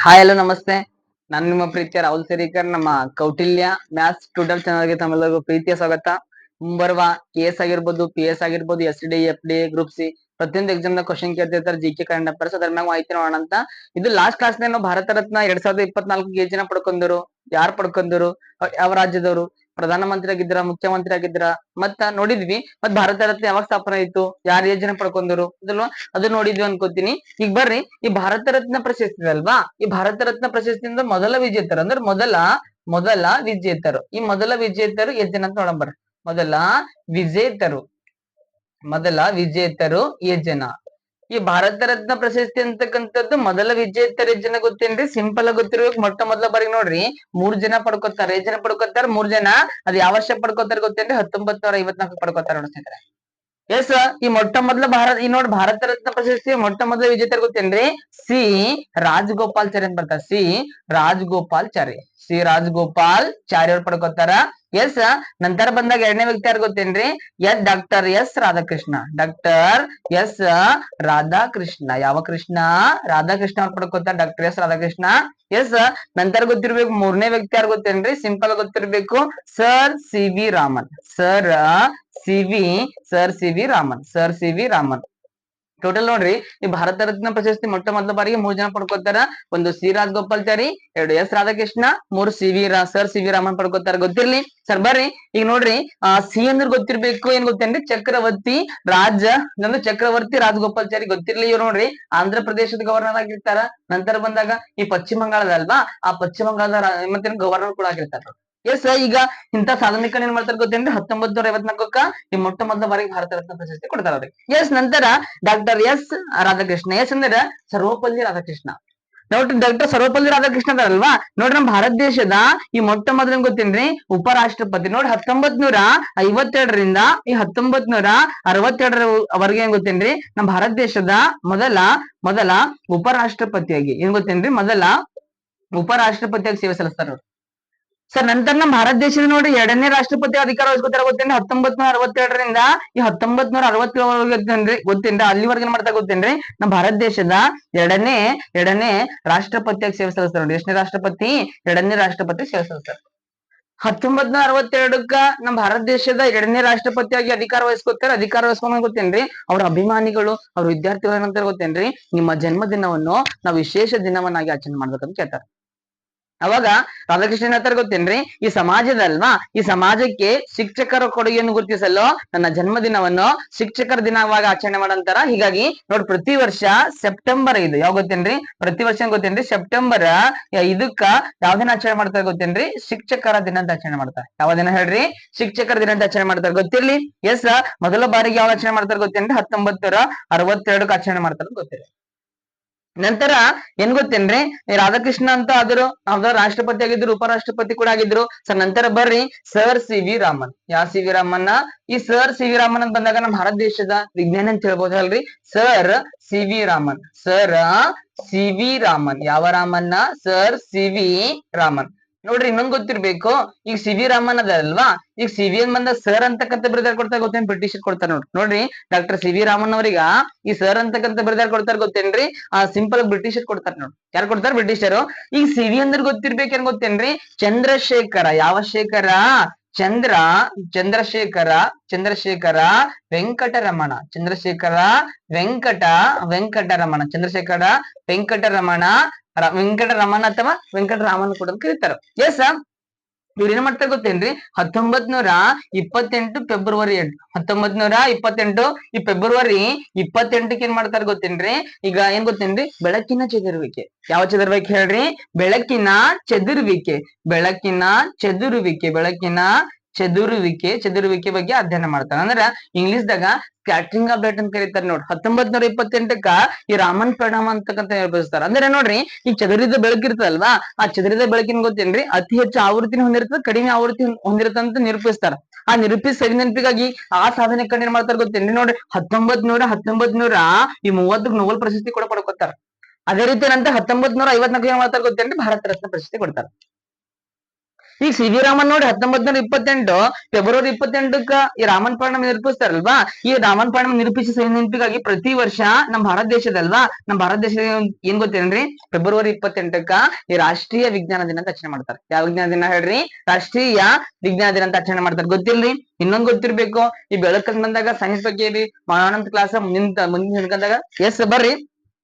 Hi hello ನಮಸ್ತೆ. ನಾನು ನಿಮ್ಮ ಪ್ರೀತಿಯ ರಾಹುಲ್ ಸೇರಿಕರ್. ನಮ್ಮ ಕೌಟಿಲ್ಯ ಮ್ಯಾಥ್ಸ್ ಟ್ಯೂಟರ್ ಚಾನಲ್ಗೆ ತಮ್ಮೆಲ್ಲರಿಗೂ ಪ್ರೀತಿಯ ಸ್ವಾಗತ. ಮುಂಬರುವ KS ಆಗಿರ್ಬೋದು, PS ಆಗಿರ್ಬೋದು, SD, FD, ಗ್ರೂಪ್ ಸಿ ಪ್ರತಿಯೊಂದು ಎಕ್ಸಾಮ್ ನ ಕ್ವಶನ್ ಕೇಳ್ತಿರ್ತಾರೆ, GK ಕರೆಂಟ್ ಅಫೇರ್ಸ್. ಅದ್ರ ಮ್ಯಾಗ ಮಾಹಿತಿ ನೋಡೋಣ ಅಂತ. ಇದು ಲಾಸ್ಟ್ ಕ್ಲಾಸ್ ನೇನು ಭಾರತ ರತ್ನ 2024 ಜನ ಪಡ್ಕೊಂಡರು, ಯಾರು ಪಡ್ಕೊಂಡರು, ಯಾವ ರಾಜ್ಯದವರು, ಪ್ರಧಾನ ಮಂತ್ರಿ ಆಗಿದ್ರ, ಮುಖ್ಯಮಂತ್ರಿ ಆಗಿದ್ರ, ಮತ್ತ ನೋಡಿದ್ವಿ. ಮತ್ ಭಾರತ ರತ್ನ ಯಾವಾಗ ಸ್ಥಾಪನೆ ಆಯ್ತು, ಯಾರು ಯೋಜನೆ ಪಡ್ಕೊಂಡರು ಅದಲ್ವಾ, ಅದು ನೋಡಿದ್ವಿ ಅನ್ಕೋತೀನಿ. ಈಗ ಬರ್ರಿ, ಈ ಭಾರತ ರತ್ನ ಪ್ರಶಸ್ತಿ ಅಲ್ವಾ, ಈ ಭಾರತ ರತ್ನ ಪ್ರಶಸ್ತಿಯಿಂದ ಮೊದಲ ವಿಜೇತರು ಅಂದ್ರೆ ಮೊದಲ ವಿಜೇತರು, ಈ ಮೊದಲ ವಿಜೇತರು ಎಷ್ಟ್ ಜನ ಅಂತ ನೋಡೋಣ ಬರ್ರಿ. ಮೊದಲ ವಿಜೇತರು ಎಷ್ಟ್ ಜನ. ಈ ಭಾರತ ರತ್ನ ಪ್ರಶಸ್ತಿ ಅಂತಕ್ಕಂಥದ್ದು ಮೊದಲ ವಿಜೇತರು ಎಷ್ಟ್ ಜನ ಗೊತ್ತೇನ್ರಿ? ಸಿಂಪಲ್ ಆಗಿ ಗೊತ್ತಿರ್ಬೇಕು. ಮೊಟ್ಟ ಮೊದಲ ಬಾರಿಗೆ ನೋಡ್ರಿ 3 ಜನ ಪಡ್ಕೋತಾರ. ಎಷ್ಟ್ ಜನ ಪಡ್ಕೋತಾರ? 3 ಜನ. ಅದ್ ಯಾವ ವರ್ಷ ಪಡ್ಕೋತಾರ ಗೊತ್ತೇನ್ರಿ? 1954 ಪಡ್ಕೋತಾರ ನೋಡ್ತಿದ್ರೆ. ಎಸ್, ಈ ಮೊಟ್ಟ ಮೊದಲ ಈ ನೋಡಿ ಭಾರತ ರತ್ನ ಪ್ರಶಸ್ತಿ ಮೊಟ್ಟ ಮೊದಲ ವಿಜೇತರು ಗೊತ್ತೇನ್ರಿ? ಸಿ ರಾಜಗೋಪಾಲ್ಚಾರಿ ಅಂತ ಬರ್ತಾರೆ. ಸಿ ರಾಜಗೋಪಾಲ್ಚಾರಿ ಅವ್ರು ಪಡ್ಕೋತಾರ. ಎಸ್, ನಂತರ ಬಂದಾಗ ಎರಡನೇ ವ್ಯಕ್ತಿ ಯಾರು ಗೊತ್ತೇನ್ರಿ? Doctor S Radhakrishna. ಯಾವ ಕೃಷ್ಣ? ರಾಧಾಕೃಷ್ಣ ಅವ್ರು ಪಡ್ಕೋತಾರ. Doctor S Radhakrishna. ಎಸ್, ನಂತರ ಗೊತ್ತಿರ್ಬೇಕು ಮೂರನೇ ವ್ಯಕ್ತಿ ಯಾರು ಗೊತ್ತೇನ್ರಿ? ಸಿಂಪಲ್ ಗೊತ್ತಿರ್ಬೇಕು, sir C V Raman. Sir C V Raman. Total ನೋಡ್ರಿ, ಈ ಭಾರತ ರತ್ನ ಪ್ರಶಸ್ತಿ ಮೊಟ್ಟ ಮೊದಲ ಬಾರಿಗೆ 3 ಜನ ಪಡ್ಕೋತಾರ. ಒಂದು C Rajagopalachari, 2 S Radhakrishna, 3 sir C V Raman ಪಡ್ಕೋತಾರ. ಗೊತ್ತಿರ್ಲಿ ಸರ್. ಬರ್ರಿ ಈಗ ನೋಡ್ರಿ, ಸಿ ಅಂದ್ರೆ ಗೊತ್ತಿರ್ಬೇಕು, ಏನ್ ಗೊತ್ತೇನ್ರಿ? ಚಕ್ರವರ್ತಿ ರಾಜಗೋಪಾಲ್ಚಾರಿ ಗೊತ್ತಿರ್ಲಿ. ಇವ್ರು ನೋಡ್ರಿ ಆಂಧ್ರ ಪ್ರದೇಶದ ಗವರ್ನರ್ ಆಗಿರ್ತಾರ. ನಂತರ ಬಂದಾಗ ಈ ಪಶ್ಚಿಮ ಬಂಗಾಳದ ಅಲ್ವಾ, ಆ ಪಶ್ಚಿಮ ಬಂಗಾಳದ ಮತ್ತೆ ಗವರ್ನರ್ ಕೂಡ ಆಗಿರ್ತಾರ. ಎಸ್, ಈಗ ಇಂತ ಸಾಧನಿಕನ ಏನ್ ಮಾಡ್ತಾರೆ ಗೊತ್ತೇನ್ರಿ? 1954 ಈ ಮೊಟ್ಟ ಮೊದಲ ಬಾರಿಗೆ ಭಾರತ ರತ್ನ ಪ್ರಶಸ್ತಿ ಕೊಡ್ತಾರ ಅವ್ರಿಗೆ. ಎಸ್, ನಂತರ ಡಾಕ್ಟರ್ ಎಸ್ ರಾಧಾಕೃಷ್ಣ. ಎಸ್ ಅಂದ್ರೆ ಸರ್ವಪಲ್ಲಿ ರಾಧಾಕೃಷ್ಣ. ನೋಡ್ರಿ, ಡಾಕ್ಟರ್ ಸರ್ವಪಲ್ಲಿ ರಾಧಾಕೃಷ್ಣ ಅದಾರಲ್ವಾ, ನೋಡ್ರಿ ನಮ್ಮ ಭಾರತ ದೇಶದ ಈ ಮೊಟ್ಟ ಮೊದಲ ಗೊತ್ತೇನ್ರಿ? ಉಪರಾಷ್ಟ್ರಪತಿ. ನೋಡಿ 1952ರಿಂದ ಈ 1962 ಏನ್ ಗೊತ್ತೇನ್ರಿ? ನಮ್ಮ ಭಾರತ ದೇಶದ ಮೊದಲ ಉಪರಾಷ್ಟ್ರಪತಿಯಾಗಿ ಏನ್ ಗೊತ್ತೇನ್ರಿ? ಮೊದಲ ಉಪರಾಷ್ಟ್ರಪತಿಯಾಗಿ ಸೇವೆ ಸಲ್ಲಿಸ್ತಾರ ಅವ್ರು. ಸರ್, ನಂತರ ನಮ್ಮ ಭಾರತ ದೇಶದ ನೋಡಿ ಎರಡನೇ ರಾಷ್ಟ್ರಪತಿ ಅಧಿಕಾರ ವಹಿಸ್ಕೊತಾರ ಗೊತ್ತೇನ್ರಿ? 1962ರಿಂದ ಈ 1967 ಗೊತ್ತೇನ್ರಿ? ಅಲ್ಲಿವರೆಗೆ ಏನ್ ಮಾಡ್ತಾ ಗೊತ್ತೇನ್ರಿ? ನಮ್ಮ ಭಾರತ ದೇಶದ ಎರಡನೇ ರಾಷ್ಟ್ರಪತಿಯಾಗಿ ಸೇವೆ ಸಲ್ಲಿಸ್ತಾರ ನೋಡಿ. ಎಷ್ಟನೇ ರಾಷ್ಟ್ರಪತಿ? ಎರಡನೇ ರಾಷ್ಟ್ರಪತಿ ಸೇವೆ ಸಲ್ಲಿಸ್ತಾರ. 1962ಕ್ಕ ನಮ್ಮ ಭಾರತ ದೇಶದ ಎರಡನೇ ರಾಷ್ಟ್ರಪತಿಯಾಗಿ ಅಧಿಕಾರ ವಹಿಸ್ಕೊಂಡ್ ಗೊತ್ತೇನ್ರಿ? ಅವ್ರ ಅಭಿಮಾನಿಗಳು, ಅವ್ರ ವಿದ್ಯಾರ್ಥಿಗಳು ಏನಂತಾರೆ ಗೊತ್ತೇನ್ರಿ? ನಿಮ್ಮ ಜನ್ಮದಿನವನ್ನು ನಾವು ವಿಶೇಷ ದಿನವನ್ನಾಗಿ ಆಚರಣೆ ಮಾಡ್ಬೇಕಂತ ಕೇಳ್ತಾರೆ. ಅವಾಗ ರಾಧಾಕೃಷ್ಣ ಹೇಳ್ತಾರೆ ಗೊತ್ತೇನ್ರಿ? ಈ ಸಮಾಜದಲ್ವಾ, ಈ ಸಮಾಜಕ್ಕೆ ಶಿಕ್ಷಕರ ಕೊಡುಗೆಯನ್ನು ಗುರುತಿಸಲು ನನ್ನ ಜನ್ಮದಿನವನ್ನು ಶಿಕ್ಷಕರ ದಿನವಾಗಿ ಆಚರಣೆ ಮಾಡಂತಾರ. ಹೀಗಾಗಿ ನೋಡಿ, ಪ್ರತಿ ವರ್ಷ ಸೆಪ್ಟೆಂಬರ್ 5 ಯಾವ ಗೊತ್ತೇನ್ರಿ? ಪ್ರತಿ ವರ್ಷ ಗೊತ್ತೇನ್ರಿ? ಸೆಪ್ಟೆಂಬರ್ 5ಕ್ಕ ಯಾವ ದಿನ ಆಚರಣೆ ಮಾಡ್ತಾರೆ ಗೊತ್ತೇನ್ರಿ? ಶಿಕ್ಷಕರ ದಿನ ಅಂತ ಆಚರಣೆ ಮಾಡ್ತಾರೆ. ಯಾವ ದಿನ ಹೇಳ್ರಿ? ಶಿಕ್ಷಕರ ದಿನ ಅಂತ ಆಚರಣೆ ಮಾಡ್ತಾರೆ. ಗೊತ್ತಿರ್ಲಿ. ಎಸ್, ಮೊದಲ ಬಾರಿಗೆ ಯಾವ ಆಚರಣೆ ಮಾಡ್ತಾರೆ ಗೊತ್ತೇನ್ರಿ? 1962ಕ್ಕೆ ಆಚರಣೆ ಮಾಡ್ತಾರೆ ಗೊತ್ತಿಲ್ಲ. ನಂತರ ಏನ್ ಗೊತ್ತೇನ್ರಿ? ರಾಧಾಕೃಷ್ಣ ಅಂತ ಆದ್ರು, ರಾಷ್ಟ್ರಪತಿ ಆಗಿದ್ರು, ಉಪರಾಷ್ಟ್ರಪತಿ ಕೂಡ ಆಗಿದ್ರು. ಸರ್, ನಂತರ ಬರ್ರಿ ಸರ್ ಸಿ ವಿ ರಾಮನ್. ಯಾವ ಸಿ ವಿ ರಾಮನ್? ಈ ಸರ್ ಸಿ ವಿ ರಾಮನ್ ಅಂತ ಬಂದಾಗ ನಮ್ಮ ಭಾರತ ದೇಶದ ವಿಜ್ಞಾನಿ ಅಂತ ಹೇಳ್ಬೋದಲ್ರಿ? Sir C V Raman. ಯಾವ ರಾಮನ್ನ? Sir C V Raman. ನೋಡ್ರಿ, ಇನ್ನೊಂದ್ ಗೊತ್ತಿರ್ಬೇಕು. ಈಗ ಸಿ ವಿ ರಾಮನ್ ಅದಲ್ವಾ, ಈಗ ಸಿ ವಿ ಎನ್ ಬಂದ ಸರ್ ಅಂತಕ್ಕಂಥ ಬಿರುದಾರ್ ಕೊಡ್ತಾರೆ ಗೊತ್ತೇನ್? ಬ್ರಿಟಿಷರ್ ಕೊಡ್ತಾರೆ ನೋಡ್ರಿ. ಡಾಕ್ಟರ್ ಸಿ ವಿ ರಾಮನ್ ಅವರಿಗ ಈ ಸರ್ ಅಂತಕ್ಕಂಥ ಬಿರುದಾರ್ ಕೊಡ್ತಾರೆ ಗೊತ್ತೇನ್ರಿ? ಸಿಂಪಲ್ ಬ್ರಿಟಿಷರ್ ಕೊಡ್ತಾರೆ ನೋಡಿ. ಯಾರು ಕೊಡ್ತಾರೆ? ಬ್ರಿಟಿಷರು. ಈಗ ಸಿ ವಿ ಅಂದ್ರೆ ಗೊತ್ತಿರ್ಬೇಕೇನ್ ಗೊತ್ತೇನ್ರಿ? ಚಂದ್ರಶೇಖರ. ಯಾವ ಶೇಖರ? ಚಂದ್ರಶೇಖರ ವೆಂಕಟರಮಣ. ವೆಂಕಟರಮಣ ಅಥವಾ ವೆಂಕಟರಾಮನ್ ಕೂಡ ಕರೀತಾರ. ಎಸ್, ಇವ್ರು ಏನ್ ಮಾಡ್ತಾರೆ ಗೊತ್ತೇನ್ರಿ? 1928 ಫೆಬ್ರವರಿ 8, 1928 ಈ ಫೆಬ್ರವರಿ 28ಕ್ಕೆ ಏನ್ ಮಾಡ್ತಾರೆ ಗೊತ್ತೇನ್ರಿ? ಈಗ ಏನ್ ಗೊತ್ತೇನ್ರಿ? ಬೆಳಕಿನ ಚದುರುವಿಕೆ. ಯಾವ ಚದುರುವಿಕೆ ಹೇಳ್ರಿ? ಬೆಳಕಿನ ಚದುರುವಿಕೆ ಬಗ್ಗೆ ಅಧ್ಯಯನ ಮಾಡ್ತಾರೆ. ಅಂದ್ರ ಇಂಗ್ಲಿಷ್ ದಾಗ ಸ್ಕ್ಯಾಟರಿಂಗ್ ಆಫ್ ಲೈಟ್ ಅಂತ ಕರೀತಾರೆ ನೋಡಿ. 1928ಕ್ಕ ಈ ರಾಮನ್ ಪರಿಣಾಮ ಅಂತಕ್ಕಂಥ ನಿರ್ವಹಿಸ್ತಾರೆ. ಅಂದ್ರೆ ನೋಡ್ರಿ, ಈ ಚದುರಿದ ಬೆಳಕಿರ್ತದಲ್ವಾ, ಆ ಚದುರಿದ ಬೆಳಕಿನ ಗೊತ್ತೇನ್ರಿ? ಅತಿ ಹೆಚ್ಚು ಆವೃತ್ತಿನ ಹೊಂದಿರ್ತದೆ, ಕಡಿಮೆ ಆವೃತ್ತಿ ಹೊಂದಿರ್ತದೆ ಅಂತ ನಿರೂಪಿಸ್ತಾರ. ಆ ಸರಿ ನೆನಪಿಗಾಗಿ ಆ ಸಾಧನೆ ಕಂಡು ಏನ್ ಮಾಡ್ತಾರೆ ಗೊತ್ತೇನ್ರಿ? ನೋಡ್ರಿ 1930 ನೋಬೆಲ್ ಪ್ರಶಸ್ತಿ ಕೂಡ ಪಡ್ಕೊತಾರ. ಅದೇ ರೀತಿ ನಂತರ 1954 ಏನ್ ಮಾಡ್ತಾರೆ ಗೊತ್ತೇನ್ರಿ? ಭಾರತ ರತ್ನ ಪ್ರಶಸ್ತಿ ಕೊಡ್ತಾರೆ. ಈಗ ಸಿ ವಿ ರಾಮನ್ ನೋಡಿ 1928 ಫೆಬ್ರವರಿ 28ಕ್ಕ ಈ ರಾಮನ್ ಪರಿಣಾಮ ನಿರೂಪಿಸ್ತಾರಲ್ವಾ. ಈ ರಾಮನ್ ಪರಿಣಾಮ ನಿರೂಪಿಸಿದ ನೆನಪಿಗಾಗಿ ಪ್ರತಿ ವರ್ಷ ನಮ್ಮ ಭಾರತ ದೇಶದಲ್ವಾ, ನಮ್ಮ ಭಾರತ ದೇಶದ ಏನ್ ಗೊತ್ತೇನ್ರಿ, ಫೆಬ್ರವರಿ 28ಕ್ಕ ಈ ರಾಷ್ಟ್ರೀಯ ವಿಜ್ಞಾನ ದಿನ ಅಂತ ಆಚರಣೆ ಮಾಡ್ತಾರೆ. ಯಾವ ವಿಜ್ಞಾನ ದಿನ ಹೇಳ್ರಿ? ರಾಷ್ಟ್ರೀಯ ವಿಜ್ಞಾನ ದಿನ ಅಂತ ಆಚರಣೆ ಮಾಡ್ತಾರೆ. ಗೊತ್ತಿಲ್ರಿ? ಇನ್ನೊಂದ್ ಗೊತ್ತಿರ್ಬೇಕು, ಈ ಬೆಳಕಂದ್ ಬಂದಾಗ ಸೈನ್ಸ್ ಬಗ್ಗೆ ಮಾಡೋಣಂತ ಕ್ಲಾಸ್ ಮುಂದಿನ ಹಿಡ್ಕೊಂಡಾಗ ಎಸ್ ಬರ್ರಿ.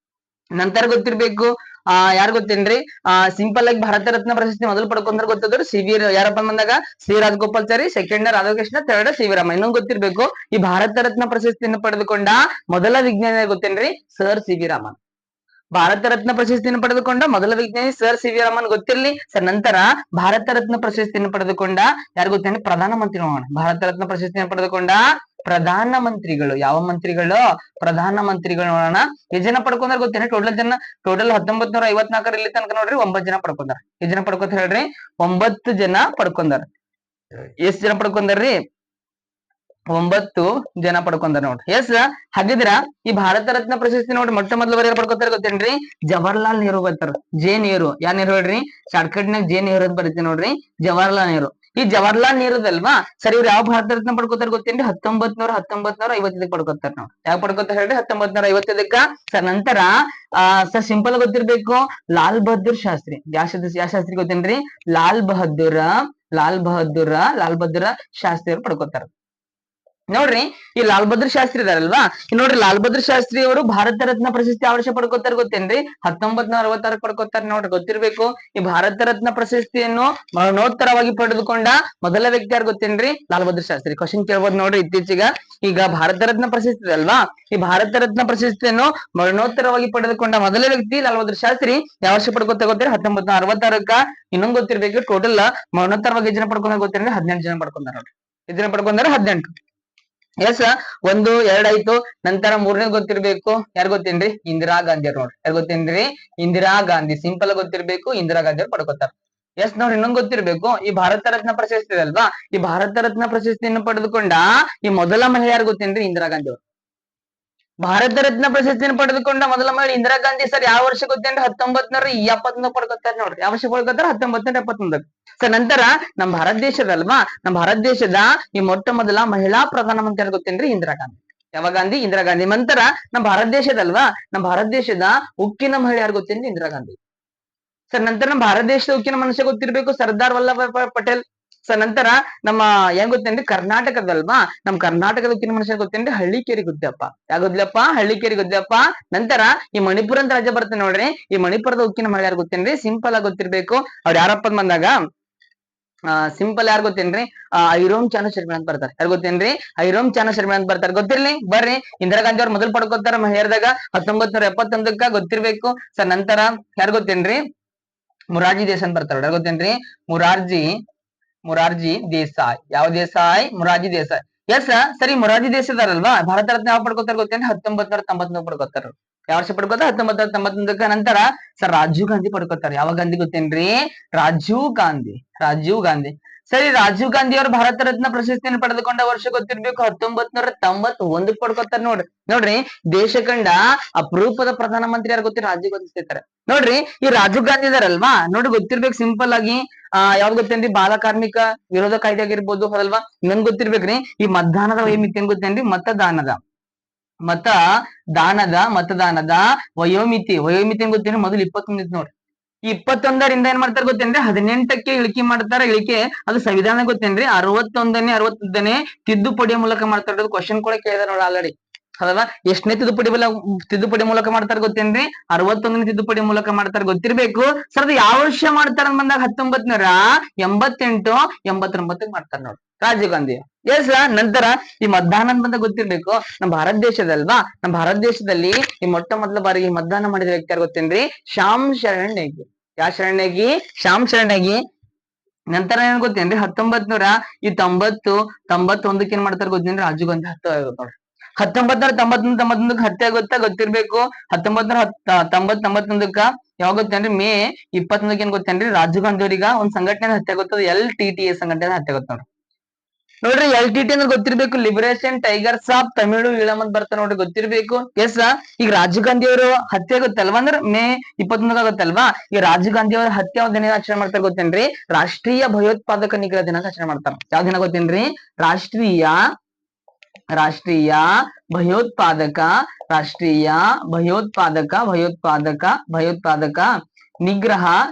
ನಂತರ ಗೊತ್ತಿರ್ಬೇಕು, ಯಾರು ಗೊತ್ತೇನ್ರಿ, ಸಿಂಪಲ್ ಆಗಿ ಭಾರತ ರತ್ನ ಪ್ರಶಸ್ತಿ ಮೊದಲು ಪಡ್ಕೊಂಡ್ರೆ ಗೊತ್ತದ್ರು ಸಿ ವಿ ಯಾರಪ್ಪ ಬಂದಾಗ C Rajagopalachari, second Radhakrishna, third C V Rama. ಇನ್ನೊಂದು ಗೊತ್ತಿರ್ಬೇಕು, ಈ ಭಾರತ ರತ್ನ ಪ್ರಶಸ್ತಿಯನ್ನು ಪಡೆದುಕೊಂಡ ಮೊದಲ ವಿಜ್ಞಾನಿ ಗೊತ್ತೇನ್ರಿ? Sir C V Raman. Bharat Ratna ಪ್ರಶಸ್ತಿಯನ್ನು ಪಡೆದುಕೊಂಡ ಮೊದಲ ವಿಜ್ಞಾನಿ ಸರ್ ಸಿ ವಿ ರಾಮನ್ ಗೊತ್ತಿರ್ಲಿ ಸರ್. ನಂತರ ಭಾರತ ರತ್ನ ಪ್ರಶಸ್ತಿಯನ್ನು ಪಡೆದುಕೊಂಡ ಯಾರು ಗೊತ್ತೇನ್ರಿ? ಪ್ರಧಾನಮಂತ್ರಿ ನೋಡೋಣ. ಭಾರತ ರತ್ನ ಪ್ರಶಸ್ತಿಯನ್ನು ಪಡೆದುಕೊಂಡ ಪ್ರಧಾನ ಮಂತ್ರಿಗಳು. ಯಾವ ಮಂತ್ರಿಗಳು? ಪ್ರಧಾನ ಮಂತ್ರಿಗಳು ನೋಡೋಣ. ಎಷ್ಟು ಜನ ಪಡ್ಕೊಂಡ್ರ ಗೊತ್ತೇನೆ? ಟೋಟಲ್ 1954 ಇಲ್ಲಿ ತನಕ ನೋಡ್ರಿ 9 ಜನ ಪಡ್ಕೊಂಡಾರ. ಎಷ್ಟು ಜನ ಪಡ್ಕೋತಾರ ಹೇಳ್ರಿ? 9 ಜನ ಪಡ್ಕೊಂಡಾರ. ಎಷ್ಟ್ ಜನ ಪಡ್ಕೊಂಡಾರ್ರಿ? 9 ಜನ ಪಡ್ಕೊಂಡಾರ ನೋಡ್ರಿ. ಎಸ್. ಹಾಗಿದ್ರ ಈ ಭಾರತ ರತ್ನ ಪ್ರಶಸ್ತಿ ನೋಡ್ರಿ ಮೊಟ್ಟ ಮೊದಲ ಯಾರು ಪಡ್ಕೋತಾರ ಗೊತ್ತೇನ್ರಿ? ಜವಾಹರ್ಲಾಲ್ ನೆಹರು ಬರ್ತಾರ. ಜೆ ನೆಹರು. ಯಾ ನೆಹರು ಹೇಳ್ರಿ? ಶಾರ್ಟ್ಕಟ್ ನಾಗ ಜೆ ನೆಹರು ಅಂತ ಬರೀತೀವಿ ನೋಡ್ರಿ, ಜವಾಹರ್ಲಾಲ್ ನೆಹರು. ಈ ಜವಾಹರ್ಲಾಲ್ ನೆಹರುದಲ್ವಾ ಸರ್, ಇವ್ರು ಯಾವ ಭಾರತ ರತ್ನ ಪಡ್ಕೋತಾರ ಗೊತ್ತೇನ್ರಿ? 1955 ಪಡ್ಕೋತಾರ ನೋಡ್ರಿ. ಯಾವ ಪಡ್ಕೋತಾರ ಹೇಳ್ರಿ? 1955ಕ್ಕ. ಸರ್ ನಂತರ ಸರ್ ಸಿಂಪಲ್ ಗೊತ್ತಿರ್ಬೇಕು, ಲಾಲ್ ಬಹದ್ದೂರ್ ಶಾಸ್ತ್ರಿ. ಯಾವ ಶಾಸ್ತ್ರಿ ಗೊತ್ತೇನ್ರಿ? ಲಾಲ್ ಬಹದ್ದೂರ್ ಶಾಸ್ತ್ರಿ ಅವ್ರು ಪಡ್ಕೋತಾರ ನೋಡ್ರಿ. ಈ ಲಾಲ್ ಬಹದ್ದೂರ್ ಶಾಸ್ತ್ರಿ ಇದಾರಲ್ವಾ, ನೋಡ್ರಿ ಲಾಲ್ ಬಹದ್ದೂರ್ ಶಾಸ್ತ್ರಿ ಅವರು ಭಾರತ ರತ್ನ ಪ್ರಶಸ್ತಿ ಯಾವ ವರ್ಷ ಪಡ್ಕೋತಾರ ಗೊತ್ತೇನ್ರಿ? 1966 ಪಡ್ಕೋತಾರ ನೋಡ್ರಿ. ಗೊತ್ತಿರ್ಬೇಕು, ಈ ಭಾರತ ರತ್ನ ಪ್ರಶಸ್ತಿಯನ್ನು ಮರಣೋತ್ತರವಾಗಿ ಪಡೆದುಕೊಂಡ ಮೊದಲ ವ್ಯಕ್ತಿ ಯಾರು ಗೊತ್ತೇನ್ರಿ? ಲಾಲ್ ಬಹದ್ದೂರ್ ಶಾಸ್ತ್ರಿ. ಕ್ವಶನ್ ಕೇಳ್ಬೋದು ನೋಡ್ರಿ ಇತ್ತೀಚೆಗ. ಈಗ ಭಾರತ ರತ್ನ ಪ್ರಶಸ್ತಿ ಅಲ್ವಾ, ಈ ಭಾರತ ರತ್ನ ಪ್ರಶಸ್ತಿಯನ್ನು ಮರಣೋತ್ತರವಾಗಿ ಪಡೆದುಕೊಂಡ ಮೊದಲ ವ್ಯಕ್ತಿ ಲಾಲ್ ಬಹದ್ದೂರ್ ಶಾಸ್ತ್ರಿ. ಯಾವ ವರ್ಷ ಪಡ್ಕೋತಾರ ಗೊತ್ತೇರಿ? 1966ಕ್ಕ. ಇನ್ನೊಂದು ಗೊತ್ತಿರ್ಬೇಕು, ಟೋಟಲ್ ಮರಣೋತ್ತರವಾಗಿ ಜನ ಪಡ್ಕೊಂಡಾರ ಗೊತ್ತೇನ್ರಿ? 18 ಜನ ಪಡ್ಕೊಂಡಾರ ನೋಡ್ರಿ. ಎಷ್ಟು ಜನ ಪಡ್ಕೊಂಡಾರ? 18. ಎಸ್. 1 2 ಆಯ್ತು. ನಂತರ ಮೂರನೇ ಗೊತ್ತಿರ್ಬೇಕು, ಯಾರು ಗೊತ್ತೇನ್ರಿ? ಇಂದಿರಾ ಗಾಂಧಿ ಅವ್ರು ನೋಡ್ರಿ. ಯಾರು ಗೊತ್ತೇನ್ರಿ? ಇಂದಿರಾ ಗಾಂಧಿ. ಸಿಂಪಲ್ ಗೊತ್ತಿರ್ಬೇಕು, ಇಂದಿರಾ ಗಾಂಧಿ ಅವ್ರು ಪಡ್ಕೋತಾರ. ಎಸ್. ನೋಡ್ರಿ ಇನ್ನೊಂದು ಗೊತ್ತಿರ್ಬೇಕು, ಈ ಭಾರತ ರತ್ನ ಪ್ರಶಸ್ತಿ ಅಲ್ವಾ, ಈ ಭಾರತ ರತ್ನ ಪ್ರಶಸ್ತಿಯನ್ನು ಪಡೆದುಕೊಂಡ ಈ ಮೊದಲ ಮಹಿಳೆ ಯಾರು ಗೊತ್ತೇನ್ರಿ? ಇಂದಿರಾ ಗಾಂಧಿ ಅವರು. ಭಾರತ ರತ್ನ ಪ್ರಶಸ್ತಿಯನ್ನು ಪಡೆದುಕೊಂಡ ಮೊದಲ ಮಹಿಳೆ ಇಂದಿರಾ ಗಾಂಧಿ. ಸರ್ ಯಾವ ವರ್ಷ ಗೊತ್ತೇನ್ರಿ? 1971 ಪಡ್ಕೊತಾರ ನೋಡ್ರಿ. ಯಾವ ವರ್ಷ ಪಡ್ಕೊತಾರ? 1971. ಸರ್ ನಂತರ ನಮ್ಮ ಭಾರತ ದೇಶದಲ್ವಾ, ನಮ್ಮ ಭಾರತ ದೇಶದ ಈ ಮೊಟ್ಟ ಮೊದಲ ಮಹಿಳಾ ಪ್ರಧಾನಮಂತ್ರಿ ಯಾರು ಗೊತ್ತೇನ್ರಿ? ಇಂದಿರಾ ಗಾಂಧಿ. ಯಾವ ಗಾಂಧಿ? ಇಂದಿರಾ ಗಾಂಧಿ. ನಂತರ ನಮ್ಮ ಭಾರತ ದೇಶದಲ್ವಾ, ನಮ್ಮ ಭಾರತ ದೇಶದ ಉಕ್ಕಿನ ಮಹಿಳೆ ಯಾರು ಗೊತ್ತೇನ್ರಿ? ಇಂದಿರಾ ಗಾಂಧಿ. ಸರ್ ನಂತರ ನಮ್ಮ ಭಾರತ ದೇಶದ ಉಕ್ಕಿನ ಮನುಷ್ಯ ಗೊತ್ತಿರ್ಬೇಕು, ಸರ್ದಾರ್ ವಲ್ಲಭಾಯ್ ಪಟೇಲ್. ಸರ್ ನಂತರ ನಮ್ಮ ಏನ್ ಗೊತ್ತೇನ್ರಿ? ಕರ್ನಾಟಕದಲ್ವಾ, ನಮ್ ಕರ್ನಾಟಕದ ಉಕ್ಕಿನ ಮನುಷ್ಯ ಗೊತ್ತೇನ್ರಿ? ಹಳ್ಳಿಕೇರಿ ಗುದ್ದಪ್ಪ. ಯಾವ ಗುದ್ದಪ್ಪ? ಹಳ್ಳಿಕೇರಿ ಗುದ್ದಪ್ಪ. ನಂತರ ಈ ಮಣಿಪುರ ಅಂತ ರಾಜ್ಯ ಬರುತ್ತೆ ನೋಡ್ರಿ, ಈ ಮಣಿಪುರದ ಉಕ್ಕಿನ ಮಹಿಳೆ ಯಾರು ಗೊತ್ತೇನ್ರಿ? ಸಿಂಪಲ್ ಆಗಿ ಗೊತ್ತಿರ್ಬೇಕು, ಅವ್ರು ಯಾರಪ್ಪ ಬಂದಾಗ ಸಿಂಪಲ್ ಯಾರು ಗೊತ್ತೇನ್ರಿ? ಐರೋಮ್ ಚಾನು ಶರ್ಮಿಳಾ ಅಂತ ಬರ್ತಾರೆ. ಯಾರು ಗೊತ್ತೇನ್ರಿ? ಐರೋಮ್ ಚಾನು ಶರ್ಮಿಳಾ ಅಂತ ಬರ್ತಾರೆ. ಗೊತ್ತಿರ್ಲಿ ಬರ್ರಿ. ಇಂದಿರಾ ಗಾಂಧಿ ಅವ್ರು ಮೊದಲು ಪಡ್ಕೋತಾರ ಮಹಿಳೆಯರ್ದಾಗ 1971ಕ್ಕ. ಗೊತ್ತಿರ್ಬೇಕು. ಸರ್ ನಂತರ ಯಾರು ಗೊತ್ತೇನ್ರಿ? ಮುರಾರ್ಜಿ ದೇಸಾಯಿ ಅಂತ ಬರ್ತಾರ. ಯಾರು ಗೊತ್ತೇನ್ರಿ? ಮುರಾರ್ಜಿ ದೇಸಾಯಿ. ಯಾವ ದೇಸಾಯಿ? ಮುರಾರ್ಜಿ ದೇಸಾಯಿ. ಎಸ್. ಸರಿ, ಮುರಾರ್ಜಿ ದೇಸಾಯಿದಾರಲ್ವಾ, ಭಾರತ ರತ್ನ ಯಾವ ಪಡ್ಕೋತಾರ ಗೊತ್ತೇನ್ರಿ? 1999 ಪಡ್ಕೋತಾರ. ಯಾವ ವರ್ಷ ಪಡ್ಕೋತಾರ? 1991ಕ್ಕ. ನಂತರ ಸರ್ ರಾಜೀವ್ ಗಾಂಧಿ ಪಡ್ಕೋತಾರ. ಯಾವ ಗಾಂಧಿ ಗೊತ್ತೇನ್ರಿ? ರಾಜೀವ್ ಗಾಂಧಿ. ಸರಿ, ರಾಜೀವ್ ಗಾಂಧಿ ಅವರು ಭಾರತ ರತ್ನ ಪ್ರಶಸ್ತಿಯನ್ನು ಪಡೆದುಕೊಂಡ ವರ್ಷ ಗೊತ್ತಿರ್ಬೇಕು, 1991 ಪಡ್ಕೋತಾರ ನೋಡ್ರಿ. ದೇಶ ಕಂಡ ಅಪರೂಪದ ಪ್ರಧಾನಮಂತ್ರಿ ಯಾರು ಗೊತ್ತಿರ? ರಾಜೀವ್ ಗಾಂಧಿ ಸಿಗ್ತಾರೆ ನೋಡ್ರಿ. ಈ ರಾಜೀವ್ ಗಾಂಧಿ ಇದಾರಲ್ವಾ, ನೋಡ್ರಿ ಗೊತ್ತಿರ್ಬೇಕು ಸಿಂಪಲ್ ಆಗಿ, ಯಾವ್ದು ಗೊತ್ತೇನ್ರಿ? ಬಾಲ ಕಾರ್ಮಿಕ ವಿರೋಧ ಕಾಯ್ದೆ ಆಗಿರ್ಬೋದು, ಹೌದಲ್ವಾ? ಇನ್ನೊಂದ್ ಗೊತ್ತಿರ್ಬೇಕ್ರಿ, ಈ ಮತದಾನದ ವಯೋಮಿತಿ ಏನ್ ಗೊತ್ತೇನ್ರಿ? ಮತದಾನದ ವಯೋಮಿತಿ ಏನ್ ಗೊತ್ತೇನ್ರಿ? ಮೊದಲು 21 ಇತ್ತು ನೋಡ್ರಿ. ಈ 21ರಿಂದ ಏನ್ ಮಾಡ್ತಾರ ಗೊತ್ತೇನ್ರಿ? 18ಕ್ಕೆ ಇಳಿಕೆ ಮಾಡ್ತಾರ. ಅದು ಸಂವಿಧಾನ ಗೊತ್ತೇನ್ರಿ? 61ನೇ ತಿದ್ದುಪಡಿಯ ಮೂಲಕ ಮಾಡ್ತಾರ. ಕ್ವಶನ್ ಕೂಡ ಕೇಳಿದಾರ ನೋಡಿ ಆಲ್ರೆಡಿ, ಹೌದಲ್ವಾ? ಎಷ್ಟನೇ ತಿದ್ದುಪಡಿ ಮೂಲಕ ಮಾಡ್ತಾರ ಗೊತ್ತೇನ್ರಿ? 61ನೇ ತಿದ್ದುಪಡಿ ಮೂಲಕ ಮಾಡ್ತಾರ. ಗೊತ್ತಿರ್ಬೇಕು. ಸರ್ ಅದು ಯಾವ ವರ್ಷ ಮಾಡ್ತಾರ ಬಂದಾಗ 1988 89 ಮಾಡ್ತಾರ ನೋಡ್ರಿ ರಾಜೀವ್ ಗಾಂಧಿ. ಎಸ್. ನಂತರ ಈ ಮತದಾನ ಬಂದ ಗೊತ್ತಿರ್ಬೇಕು, ನಮ್ಮ ಭಾರತ ದೇಶದಲ್ವಾ, ನಮ್ಮ ಭಾರತ ದೇಶದಲ್ಲಿ ಈ ಮೊಟ್ಟ ಮೊದಲ ಬಾರಿಗೆ ಮತದಾನ ಮಾಡಿದ ವ್ಯಕ್ತಿ ಯಾರು ಗೊತ್ತೇನ್ರಿ? ಶ್ಯಾಮ್ ಶರಣ್ ನೇಗಿ. ಯಾವ ಶರಣ್ ನೇಗಿ? ಶ್ಯಾಮ್ ಶರಣ್ ನೇಗಿ. ನಂತರ ಏನ್ ಗೊತ್ತೇನ್ರಿ? 1991ಕ್ಕೆ ಏನ್ ಮಾಡ್ತಾರ ಗೊತ್ತೇನ್ರಿ? ರಾಜೀವ್ ಗಾಂಧಿ ಹತ್ಯೆ ಆಗುತ್ತೆ ನೋಡ್ರಿ. 1991 ಹತ್ಯೆ ಆಗುತ್ತಾ? ಗೊತ್ತಿರ್ಬೇಕು. 1991ಕ್ಕ ಯಾವಾಗ ಗೊತ್ತೇನ್ರಿ? ಮೇ 21ಕ್ಕೆ ಏನ್ ಗೊತ್ತೇನ್ರಿ? ರಾಜೀವ್ ಗಾಂಧಿ ಅವರಿಗೆ ಒಂದ್ ಸಂಘಟನೆ ಹತ್ಯೆ ಆಗುತ್ತದೆ, LTTE ಸಂಘಟನೆ ಹತ್ಯೆ ಆಗುತ್ತೆ ನೋಡ್ರಿ. ನೋಡ್ರಿ LTT ಅಂದ್ರೆ ಗೊತ್ತಿರ್ಬೇಕು, liberation tigers of Tamil Eelam ಅಂತ ಬರ್ತಾ ನೋಡ್ರಿ, ಗೊತ್ತಿರ್ಬೇಕು. ಎಸ್, ಈಗ ರಾಜೀವ್ ಗಾಂಧಿ ಅವರು ಹತ್ಯೆ ಗೊತ್ತಲ್ವಾ, ಅಂದ್ರೆ ಮೇ 21 ಗೊತ್ತಲ್ವಾ. ಈ ರಾಜೀವ್ ಗಾಂಧಿ ಅವರ ಹತ್ಯೆ ದಿನ ಆಚರಣೆ ಮಾಡ್ತಾರೆ ಗೊತ್ತೇನ್ರಿ? ರಾಷ್ಟ್ರೀಯ ಭಯೋತ್ಪಾದಕ ನಿಗ್ರಹ ದಿನ ಆಚರಣೆ ಮಾಡ್ತಾರ. ಯಾವ ದಿನ ಗೊತ್ತೇನ್ರಿ? ರಾಷ್ಟ್ರೀಯ ರಾಷ್ಟ್ರೀಯ ಭಯೋತ್ಪಾದಕ ರಾಷ್ಟ್ರೀಯ ಭಯೋತ್ಪಾದಕ ನಿಗ್ರಹ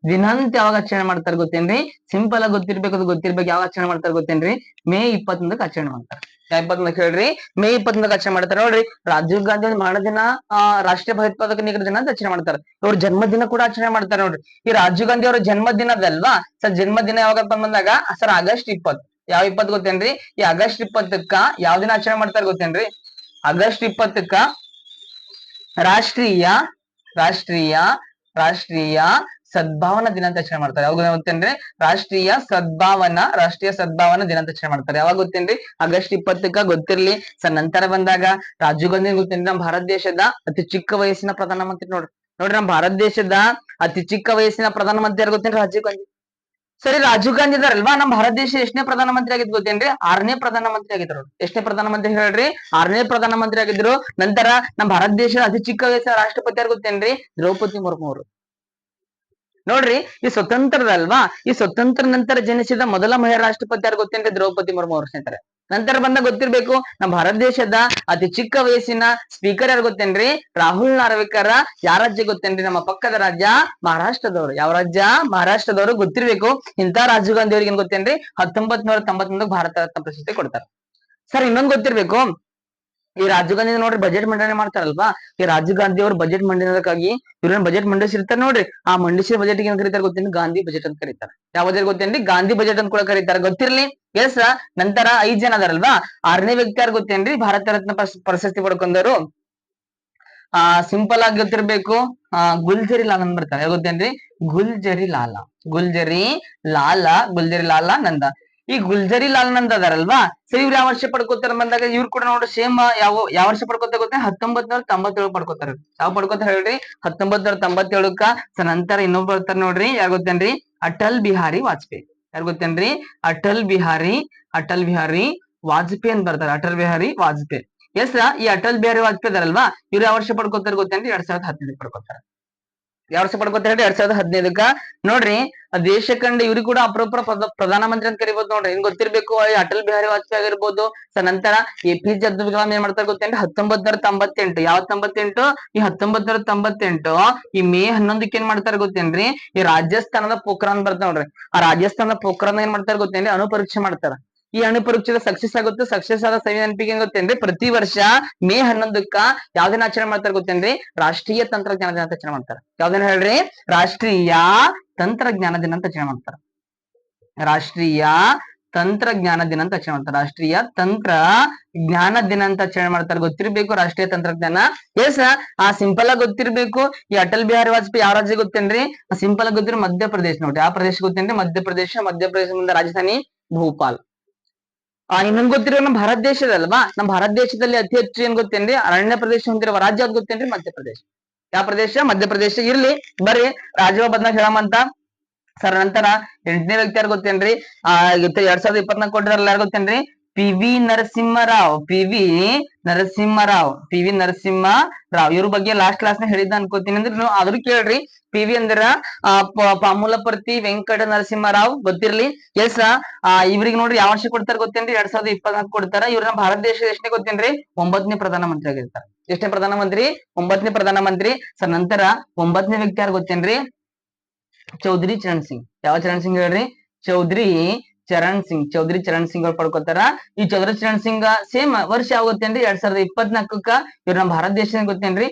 ದಿನಾಂತ ಯಾವಾಗ ಆಚರಣೆ ಮಾಡ್ತಾರೆ ಗೊತ್ತೇನ್ರಿ? ಸಿಂಪಲ್ ಆಗಿ ಗೊತ್ತಿರ್ಬೇಕು, ಅದು ಗೊತ್ತಿರ್ಬೇಕು. ಯಾವಾಗ ಆಚರಣೆ ಮಾಡ್ತಾರೆ ಗೊತ್ತೇನ್ರಿ? ಮೇ 21 ಆಚರಣೆ ಮಾಡ್ತಾರೆ. 21 ಹೇಳ್ರಿ, ಮೇ 21 ಆಚರಣೆ ಮಾಡ್ತಾರೆ. ನೋಡ್ರಿ, ರಾಜೀವ್ ಗಾಂಧಿ ಮರಣ ದಿನ ರಾಷ್ಟ್ರೀಯ ಭಯೋತ್ಪಾದಕ ನಿಗ್ರಹ ದಿನ ಅಂತ ಆಚರಣೆ ಮಾಡ್ತಾರೆ. ಅವ್ರ ಜನ್ಮದಿನ ಕೂಡ ಆಚರಣೆ ಮಾಡ್ತಾರೆ. ನೋಡ್ರಿ, ಈ ರಾಜೀವ್ ಗಾಂಧಿ ಅವರ ಜನ್ಮದಿನದಲ್ವಾ ಸರ್? ಜನ್ಮದಿನ ಯಾವಾಗಪ್ಪ ಬಂದಾಗ ಸರ್ ಆಗಸ್ಟ್ 20. ಯಾವ 20 ಗೊತ್ತೇನ್ರಿ? ಈ ಆಗಸ್ಟ್ 20ಕ್ಕ ಯಾವ ದಿನ ಆಚರಣೆ ಮಾಡ್ತಾರೆ ಗೊತ್ತೇನ್ರಿ? ಆಗಸ್ಟ್ 20ಕ್ಕ ರಾಷ್ಟ್ರೀಯ ರಾಷ್ಟ್ರೀಯ ರಾಷ್ಟ್ರೀಯ ಸದ್ಭಾವನಾ ದಿನ ಅಂತ ಆಚರಣೆ ಮಾಡ್ತಾರೆ. ಯಾವಾಗ ಗೊತ್ತೇನ್ರಿ? ರಾಷ್ಟ್ರೀಯ ಸದ್ಭಾವನಾ ದಿನ ಅಂತ ಆಚರಣೆ ಮಾಡ್ತಾರೆ. ಯಾವಾಗ ಗೊತ್ತೇನ್ರಿ? ಆಗಸ್ಟ್ 20ಕ್ಕ ಗೊತ್ತಿರ್ಲಿ ಸರ್. ನಂತರ ಬಂದಾಗ ರಾಜೀವ್ ಗಾಂಧಿ ಗೊತ್ತೇನ್ರಿ? ನಮ್ಮ ಭಾರತ ದೇಶದ ಅತಿ ಚಿಕ್ಕ ವಯಸ್ಸಿನ ಪ್ರಧಾನಮಂತ್ರಿ. ನೋಡ್ರಿ ನಮ್ಮ ಭಾರತ ದೇಶದ ಅತಿ ಚಿಕ್ಕ ವಯಸ್ಸಿನ ಪ್ರಧಾನಮಂತ್ರಿ ಯಾರು ಗೊತ್ತೇನ್ರಿ? ರಾಜೀವ್ ಗಾಂಧಿ. ಸರಿ, ರಾಜೀವ್ ಗಾಂಧಿ ಇದಾರಲ್ವಾ, ನಮ್ಮ ಭಾರತ ದೇಶ ಎಷ್ಟನೇ ಪ್ರಧಾನಮಂತ್ರಿ ಆಗಿದ್ ಗೊತ್ತೇನ್ರಿ? 6ನೇ ಪ್ರಧಾನಮಂತ್ರಿ ಆಗಿದ್ರು. ಎಷ್ಟನೇ ಪ್ರಧಾನಮಂತ್ರಿ ಹೇಳ್ರಿ? 6ನೇ ಪ್ರಧಾನಮಂತ್ರಿ ಆಗಿದ್ರು. ನಂತರ ನಮ್ಮ ಭಾರತ ದೇಶದ ಅತಿ ಚಿಕ್ಕ ವಯಸ್ಸಿನ ರಾಷ್ಟ್ರಪತಿ ಯಾರು ಗೊತ್ತೇನ್ರಿ? ದ್ರೌಪದಿ ಮುರ್ಮು ಅವರು. ನೋಡ್ರಿ, ಈ ಸ್ವತಂತ್ರದಲ್ವಾ, ಈ ಸ್ವತಂತ್ರ ನಂತರ ಜನಿಸಿದ ಮೊದಲ ಮಹಿಳಾ ರಾಷ್ಟ್ರಪತಿ ಯಾರು ಗೊತ್ತೇನ್ರಿ? ದ್ರೌಪದಿ ಮುರ್ಮು ಅವರು ಸ್ನೇಹಿತರೆ. ನಂತರ ಬಂದ ಗೊತ್ತಿರ್ಬೇಕು, ನಮ್ಮ ಭಾರತ ದೇಶದ ಅತಿ ಚಿಕ್ಕ ವಯಸ್ಸಿನ ಸ್ಪೀಕರ್ ಯಾರು ಗೊತ್ತೇನ್ರಿ? ರಾಹುಲ್ ನಾರ್ವೇಕರ್. ಯಾವ ರಾಜ್ಯ ಗೊತ್ತೇನ್ರಿ? ನಮ್ಮ ಪಕ್ಕದ ರಾಜ್ಯ ಮಹಾರಾಷ್ಟ್ರದವರು. ಯಾವ ರಾಜ್ಯ? ಮಹಾರಾಷ್ಟ್ರದವರು. ಗೊತ್ತಿರ್ಬೇಕು. ಇಂಥ ರಾಜೀವ್ ಗಾಂಧಿ ಅವ್ರಿಗೆ ಏನ್ ಗೊತ್ತೇನ್ರಿ? 1991 ಭಾರತ ರತ್ನ ಪ್ರಶಸ್ತಿ ಕೊಡ್ತಾರೆ. ಸರ್, ಇನ್ನೊಂದು ಗೊತ್ತಿರ್ಬೇಕು, ಈ ರಾಜೀವ್ ಗಾಂಧಿ ನೋಡ್ರಿ ಬಜೆಟ್ ಮಂಡನೆ ಮಾಡ್ತಾರಲ್ವಾ, ಈ ರಾಜೀವ್ ಗಾಂಧಿ ಅವರು ಬಜೆಟ್ ಮಂಡನೆಗಾಗಿ ಇವ್ರೇನ್ ಬಜೆಟ್ ಮಂಡಿಸಿರ್ತಾರೆ ನೋಡ್ರಿ. ಆ ಮಂಡಿಸಿದ ಬಜೆಟ್ ಏನ್ ಕರೀತಾರೆ ಗೊತ್ತೇನ್ರಿ? ಗಾಂಧಿ ಬಜೆಟ್ ಅಂತ ಕರೀತಾರೆ. ಯಾವ ಬಜೆಟ್ ಗೊತ್ತೇನ್ರಿ? ಗಾಂಧಿ ಬಜೆಟ್ ಅಂತ ಕೂಡ ಕರೀತಾರೆ. ಗೊತ್ತಿರ್ಲಿ. ಎಸ್, ನಂತರ 5 ಜನ ಅದಾರಲ್ವಾ, 6ನೇ ವ್ಯಕ್ತಿ ಯಾರು ಗೊತ್ತೇನ್ರಿ? ಭಾರತ ರತ್ನ ಪ್ರಶಸ್ತಿ ಪಡ್ಕೊಂಡವರು ಸಿಂಪಲ್ ಆಗಿ ಗೊತ್ತಿರ್ಬೇಕು, ಗುಲ್ಜರಿ ಲಾಲ್ ಅಂತ ಬರ್ತಾರೆ. ಗೊತ್ತೇನ್ರಿ? ಗುಲ್ಜರಿ ಲಾಲ ನಂದ. ಈ ಗುಲ್ಜರಿ ಲಾಲ್ ನಂದ ಅದಾರಲ್ವಾ, ಸೊ ಇವ್ರು ಯಾವ ವರ್ಷ ಪಡ್ಕೋತಾರ ಬಂದಾಗ ಇವ್ರು ಕೂಡ ನೋಡ್ರಿ ಸೇಮ್ ಯಾವ ವರ್ಷ ಪಡ್ಕೋತಾರೆ ಗೊತ್ತಾ? 1997 ಪಡ್ಕೋತಾರೆ. ಯಾವ ಪಡ್ಕೋತಾರ ಹೇಳ್ರಿ? 1997ಕ್ಕ. ಸೊ ನಂತರ ಇನ್ನೊಬ್ಬ ಬರ್ತಾರ ನೋಡ್ರಿ, ಯಾರು ಗೊತ್ತೇನ್ರಿ? ಅಟಲ್ ಬಿಹಾರಿ ವಾಜಪೇಯಿ. ಯಾರು ಗೊತ್ತೇನ್ರಿ? ಅಟಲ್ ಬಿಹಾರಿ ವಾಜಪೇಯಿ ಅಂತ ಬರ್ತಾರೆ. ಅಟಲ್ ಬಿಹಾರಿ ವಾಜಪೇಯಿ. ಎಸ್, ಈ ಅಟಲ್ ಬಿಹಾರಿ ವಾಜಪೇಯಿ ಅದಾರಲ್ವಾ, ಇವ್ರು ಯಾವ ವರ್ಷ ಪಡ್ಕೋತಾರೆ ಗೊತ್ತೇನ್ರಿ? 2015 ಪಡ್ಕೋತಾರೆ. ಯಾವ ವರ್ಷ ಪಡ್ಕೋತಾರೆ? 2015ಕ್ಕ. ನೋಡ್ರಿ, ದೇಶ ಕಂಡ ಇವ್ರಿಗೆ ಕೂಡ ಅಪರೂಪ ಪ್ರಧಾನಮಂತ್ರಿ ಅಂತ ಕರಿಬಹುದು. ನೋಡ್ರಿ, ಏನ್ ಗೊತ್ತಿರ್ಬೇಕು? ಅಟಲ್ ಬಿಹಾರಿ ವಾಜಪೇಯಿ ಆಗಿರ್ಬೋದು. ಸೊ ನಂತರ APJ ಅಬ್ದುಲ್ ಕಲಾಂ ಏನ್ ಮಾಡ್ತಾರೆ ಗೊತ್ತೇನ್ರಿ? 1998. ಯಾವ 98? ಈ 1998 ಈ ಮೇ 11ಕ್ಕೆ ಏನ್ ಮಾಡ್ತಾರೆ ಗೊತ್ತೇನ್ರಿ? ಈ ರಾಜಸ್ಥಾನದ ಪೋಖ್ರಾನ್ ಬರ್ತಾವ ನೋಡ್ರಿ. ಆ ರಾಜಸ್ಥಾನದ ಪೋಖ್ರಾನ್ ಏನ್ ಮಾಡ್ತಾರೆ ಗೊತ್ತೇನ್ರಿ? ಅಣು ಪರೀಕ್ಷೆ ಮಾಡ್ತಾರ. ಈ ಅಣು ಪರೀಕ್ಷೆ ಸಕ್ಸಸ್ ಆಗುತ್ತೆ. ಸಕ್ಸಸ್ ಆದ ಸವಿ ನೆನಪಿಗೆ ಏನ್ ಗೊತ್ತೇನ್ರಿ? ಪ್ರತಿ ವರ್ಷ ಮೇ 11ಕ್ಕ ಯಾವ ದಿನ ಆಚರಣೆ ಮಾಡ್ತಾರೆ ಗೊತ್ತೇನ್ರಿ? ರಾಷ್ಟ್ರೀಯ ತಂತ್ರಜ್ಞಾನ ದಿನ ಅಂತ ಆಚರಣೆ ಮಾಡ್ತಾರೆ. ಯಾವ್ದಿನ ಹೇಳ್ರಿ? ರಾಷ್ಟ್ರೀಯ ತಂತ್ರಜ್ಞಾನ ದಿನ ಅಂತ ಆಚರಣೆ ಮಾಡ್ತಾರೆ. ರಾಷ್ಟ್ರೀಯ ತಂತ್ರಜ್ಞಾನ ದಿನ ಅಂತ ಆಚರಣೆ ಮಾಡ್ತಾರೆ. ರಾಷ್ಟ್ರೀಯ ತಂತ್ರಜ್ಞಾನ ದಿನ ಅಂತ ಆಚರಣೆ ಮಾಡ್ತಾರೆ. ಗೊತ್ತಿರ್ಬೇಕು ರಾಷ್ಟ್ರೀಯ ತಂತ್ರಜ್ಞಾನ. ಎಸ್, ಸಿಂಪಲ್ ಆಗಿ ಗೊತ್ತಿರ್ಬೇಕು. ಈ ಅಟಲ್ ಬಿಹಾರಿ ವಾಜಪೇಯಿ ಯಾವ ರಾಜ್ಯ ಗೊತ್ತೇನ್ರಿ? ಸಿಂಪಲ್ ಆಗಿ ಗೊತ್ತಿರೋ ಮಧ್ಯಪ್ರದೇಶ. ನೋಡಿ, ಯಾವ ಪ್ರದೇಶ ಗೊತ್ತೇನ್ರಿ? ಮಧ್ಯಪ್ರದೇಶ ಮುಂದೆ ರಾಜಧಾನಿ ಭೋಪಾಲ್. ಇನ್ನೊಂದು ಗೊತ್ತಿರೋ ನಮ್ಮ ಭಾರತ ದೇಶದಲ್ವಾ, ನಮ್ಮ ಭಾರತ ದೇಶದಲ್ಲಿ ಅತಿ ಹೆಚ್ಚು ಏನ್ ಗೊತ್ತೇನ್ರಿ? ಅರಣ್ಯ ಪ್ರದೇಶ ಹೊಂದಿರುವ ರಾಜ್ಯ ಯಾವ್ದು ಗೊತ್ತೇನ್ರಿ? ಮಧ್ಯಪ್ರದೇಶ. ಯಾವ ಪ್ರದೇಶ? ಮಧ್ಯಪ್ರದೇಶ. ಇರ್ಲಿ, ಬರ್ರಿ ರಾಜ್ಯ ಬದಲಾಗಿ ಹೇಳಮಂತ. ಸರ್, ನಂತರ 8ನೇ ವ್ಯಕ್ತಿ ಯಾರು ಗೊತ್ತೇನ್ರಿ? 2024 ಕೊಟ್ಟಿರಲ್ಲ, ಯಾರು ಗೊತ್ತೇನ್ರಿ? PV ನರಸಿಂಹರಾವ್. ಇವ್ರ ಬಗ್ಗೆ ಲಾಸ್ಟ್ ಕ್ಲಾಸ್ ನ ಹೇಳಿದ್ದ ಅನ್ಕೋತೀನಿ. ಅಂದ್ರೆ ಆದ್ರೂ ಕೇಳ್ರಿ. PV ಅಂದ್ರ ಪಾಮುಲಪರ್ತಿ ವೆಂಕಟ ನರಸಿಂಹರಾವ್. ಗೊತ್ತಿರ್ಲಿ. ಎಸ್, ಇವ್ರಿಗೆ ನೋಡ್ರಿ ಯಾವ ವರ್ಷ ಕೊಡ್ತಾರ ಗೊತ್ತೇನ್ರಿ? 2024 ಕೊಡ್ತಾರ. ಇವ್ರನ್ನ ಭಾರತ ದೇಶದ ಎಷ್ಟನೇ ಗೊತ್ತೇನ್ರಿ? 9ನೇ ಪ್ರಧಾನಮಂತ್ರಿ ಆಗಿರ್ತಾರೆ. ಎಷ್ಟನೇ ಪ್ರಧಾನಮಂತ್ರಿ? 9ನೇ ಪ್ರಧಾನಮಂತ್ರಿ. ಸರ್, ನಂತರ 9ನೇ ವ್ಯಕ್ತಿ ಯಾರು ಗೊತ್ತೇನ್ರಿ? ಚೌಧರಿ ಚರಣ್ ಸಿಂಗ್. ಯಾವ ಚರಣ್ ಸಿಂಗ್ ಹೇಳ್ರಿ? ಚೌಧರಿ ಚರಣ್ ಸಿಂಗ್ ಅವ್ರು ಪಡ್ಕೋತಾರ. ಈ ಚೌಧರಿ ಚರಣ್ ಸಿಂಗ್ ಸೇಮ್ ವರ್ಷ ಯಾವ ಗೊತ್ತೇನ್ರಿ? 2024ಕ್ಕ ಇವ್ರು ನಮ್ಮ ಭಾರತ ದೇಶದ ಗೊತ್ತೇನ್ರಿ?